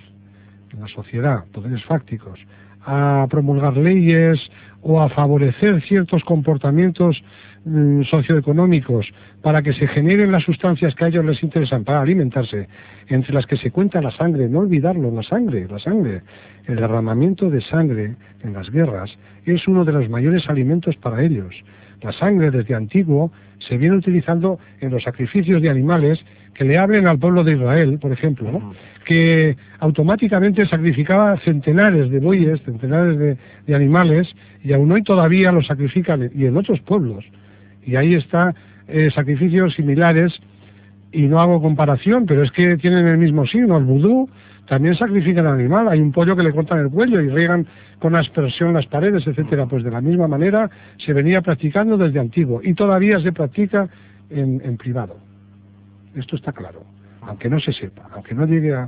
en la sociedad, poderes fácticos, a promulgar leyes o a favorecer ciertos comportamientos socioeconómicos para que se generen las sustancias que a ellos les interesan para alimentarse, entre las que se cuenta la sangre, no olvidarlo, la sangre, el derramamiento de sangre en las guerras es uno de los mayores alimentos para ellos. La sangre desde antiguo se viene utilizando en los sacrificios de animales que le hablen al pueblo de Israel, por ejemplo, ¿no? Que automáticamente sacrificaba centenares de bueyes, centenares de animales, y aún hoy todavía los sacrifican, y en otros pueblos. Y ahí está sacrificios similares, y no hago comparación, pero es que tienen el mismo signo. El vudú también sacrifican al animal, hay un pollo que le cortan el cuello y riegan con aspersión las paredes, etcétera. Pues de la misma manera se venía practicando desde antiguo, y todavía se practica en privado. Esto está claro, aunque no se sepa, aunque no llegue a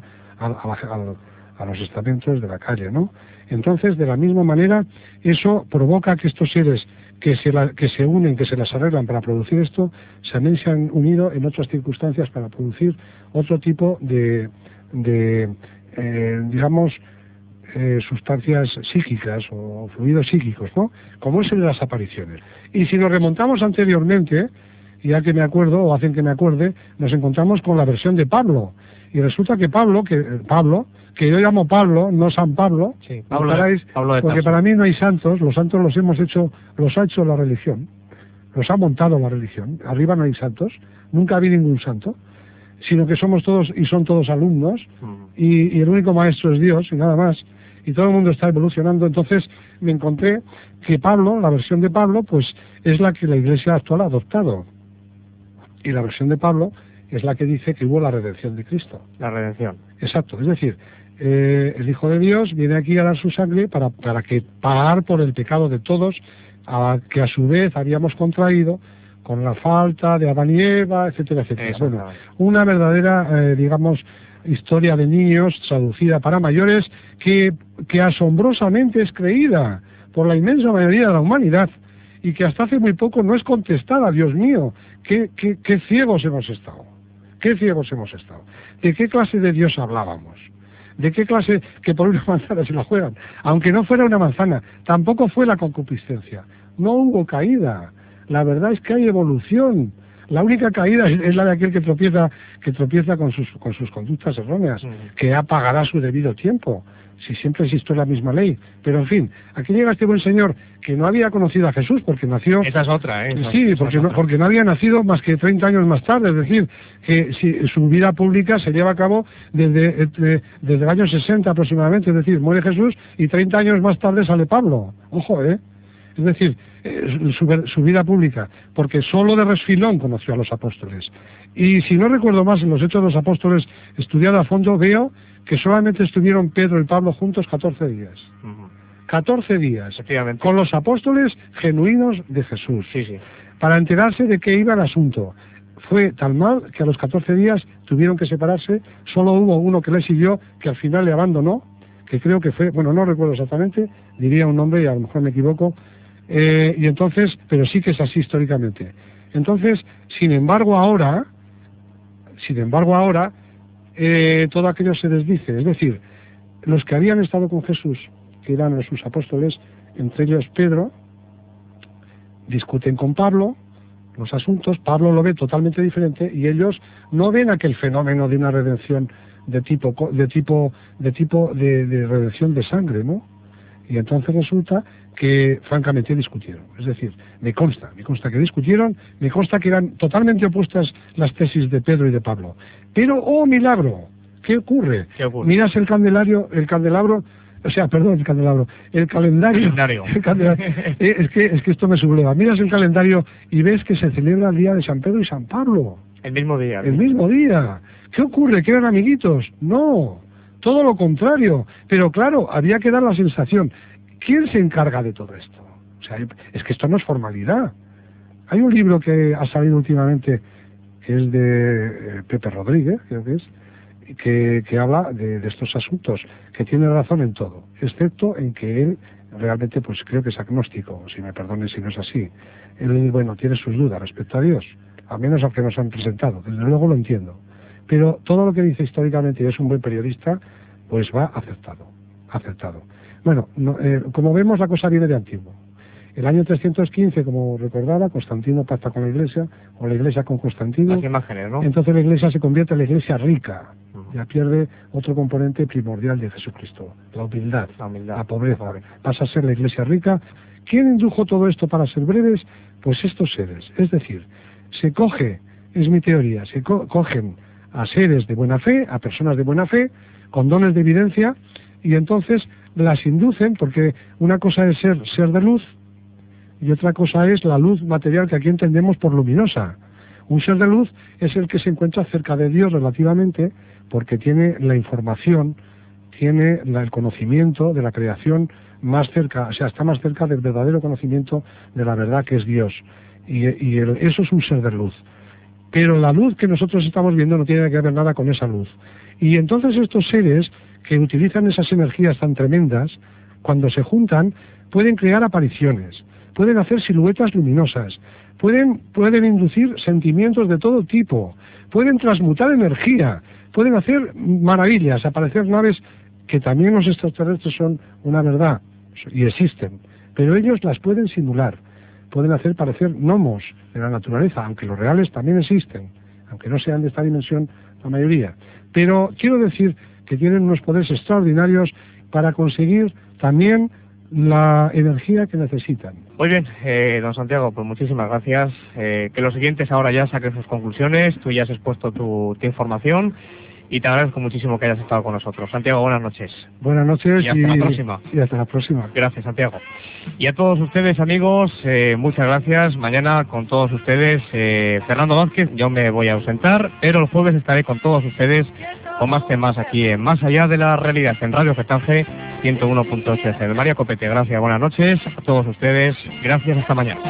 los estamentos de la calle, ¿no? Entonces, de la misma manera, eso provoca que estos seres que se unen, que se las arreglan para producir esto, también se han unido en otras circunstancias para producir otro tipo de sustancias psíquicas o fluidos psíquicos, ¿no? Como es el de las apariciones. Y si nos remontamos anteriormente, ya que me acuerdo, o hacen que me acuerde, nos encontramos con la versión de Pablo. Y resulta que Pablo, que yo llamo Pablo, no San Pablo, sí, Pablo de porque para mí no hay santos, los santos los ha hecho la religión, los ha montado la religión. Arriba no hay santos, nunca vi ningún santo, sino que somos todos y son todos alumnos, y el único maestro es Dios, y nada más. Y todo el mundo está evolucionando. Entonces me encontré que Pablo, la versión de Pablo, pues es la que la Iglesia actual ha adoptado. Y la versión de Pablo es la que dice que hubo la redención de Cristo. La redención. Exacto, es decir, el Hijo de Dios viene aquí a dar su sangre para pagar por el pecado de todos, que a su vez habíamos contraído con la falta de Adán y Eva, etcétera, etcétera. Bueno, una verdadera, historia de niños traducida para mayores que asombrosamente es creída por la inmensa mayoría de la humanidad y que hasta hace muy poco no es contestada. Dios mío, qué ciegos hemos estado. ¿Qué ciegos hemos estado? ¿De qué clase de Dios hablábamos? ¿De qué clase que por una manzana se la juegan? Aunque no fuera una manzana, tampoco fue la concupiscencia. No hubo caída. La verdad es que hay evolución. La única caída es la de aquel que tropieza con sus conductas erróneas, que pagará su debido tiempo, si siempre existió la misma ley. Pero en fin, aquí llega este buen señor que no había conocido a Jesús porque nació... Esa es otra, ¿eh? Sí, porque no había nacido más que 30 años más tarde, es decir, que su vida pública se lleva a cabo desde el año 60 aproximadamente, es decir, muere Jesús y 30 años más tarde sale Pablo. Ojo, ¿eh? Es decir, su vida pública, porque solo de resfilón conoció a los apóstoles. Y si no recuerdo más, en los Hechos de los Apóstoles, estudiado a fondo, veo que solamente estuvieron Pedro y Pablo juntos 14 días. 14 días, con los apóstoles genuinos de Jesús, para enterarse de qué iba el asunto. Fue tan mal que a los 14 días tuvieron que separarse, solo hubo uno que le siguió, que al final le abandonó, que creo que fue, bueno, no recuerdo exactamente, diría un nombre y a lo mejor me equivoco, y entonces, pero sí que es así históricamente. Entonces, sin embargo ahora, todo aquello se desdice, es decir, los que habían estado con Jesús, que eran sus apóstoles, entre ellos Pedro, discuten con Pablo los asuntos. Pablo lo ve totalmente diferente y ellos no ven aquel fenómeno de una redención de redención de sangre, ¿no? Y entonces resulta que francamente discutieron. Es decir, me consta que discutieron, me consta que eran totalmente opuestas las tesis de Pedro y de Pablo. Pero, ¡oh milagro! ¿Qué ocurre? Miras el calendario. Es que esto me subleva. Miras el calendario y ves que se celebra el día de San Pedro y San Pablo. El mismo día. El mismo día. ¿Qué ocurre? ¿Que eran amiguitos? No, todo lo contrario. Pero claro, había que dar la sensación. ¿Quién se encarga de todo esto? O sea, es que esto no es formalidad. Hay un libro que ha salido últimamente, que es de Pepe Rodríguez, creo que es, que habla de estos asuntos, que tiene razón en todo, excepto en que él realmente, pues creo que es agnóstico, si me perdonen si no es así. Él, bueno, tiene sus dudas respecto a Dios, al menos al que nos han presentado, desde luego lo entiendo. Pero todo lo que dice históricamente, y es un buen periodista, pues va acertado. Bueno, como vemos, la cosa viene de antiguo. El año 315, como recordaba, Constantino pacta con la Iglesia, o la Iglesia con Constantino. Las imágenes, ¿no? Entonces la Iglesia se convierte en la Iglesia rica. Ya pierde otro componente primordial de Jesucristo, la humildad, la pobreza. Pasa a ser la Iglesia rica. ¿Quién indujo todo esto para ser breves? Pues estos seres. Es decir, se coge, es mi teoría, se cogen a seres de buena fe, a personas de buena fe, con dones de evidencia, y entonces las inducen, porque una cosa es ser de luz, y otra cosa es la luz material que aquí entendemos por luminosa. Un ser de luz es el que se encuentra cerca de Dios relativamente, porque tiene la información, tiene el conocimiento de la creación más cerca, o sea, está más cerca del verdadero conocimiento de la verdad que es Dios. Eso es un ser de luz. Pero la luz que nosotros estamos viendo no tiene que ver nada con esa luz. Y entonces estos seres que utilizan esas energías tan tremendas, cuando se juntan, pueden crear apariciones, pueden hacer siluetas luminosas, pueden inducir sentimientos de todo tipo, pueden transmutar energía, pueden hacer maravillas, aparecer naves que también los extraterrestres son una verdad y existen, pero ellos las pueden simular, pueden hacer parecer gnomos de la naturaleza, aunque los reales también existen, aunque no sean de esta dimensión la mayoría. Pero quiero decir que tienen unos poderes extraordinarios para conseguir también la energía que necesitan. Muy bien, don Santiago, pues muchísimas gracias. Que los siguientes ahora ya saquen sus conclusiones. Tú ya has expuesto tu información y te agradezco muchísimo que hayas estado con nosotros. Santiago, buenas noches. Buenas noches y hasta la próxima. Y hasta la próxima. Gracias, Santiago. Y a todos ustedes, amigos, muchas gracias. Mañana con todos ustedes, Fernando Vázquez. Yo me voy a ausentar, pero el jueves estaré con todos ustedes con más temas aquí en Más Allá de la Realidad, en Radio Getafe 101.8 FM. María Copete, gracias, buenas noches a todos ustedes, gracias, hasta mañana.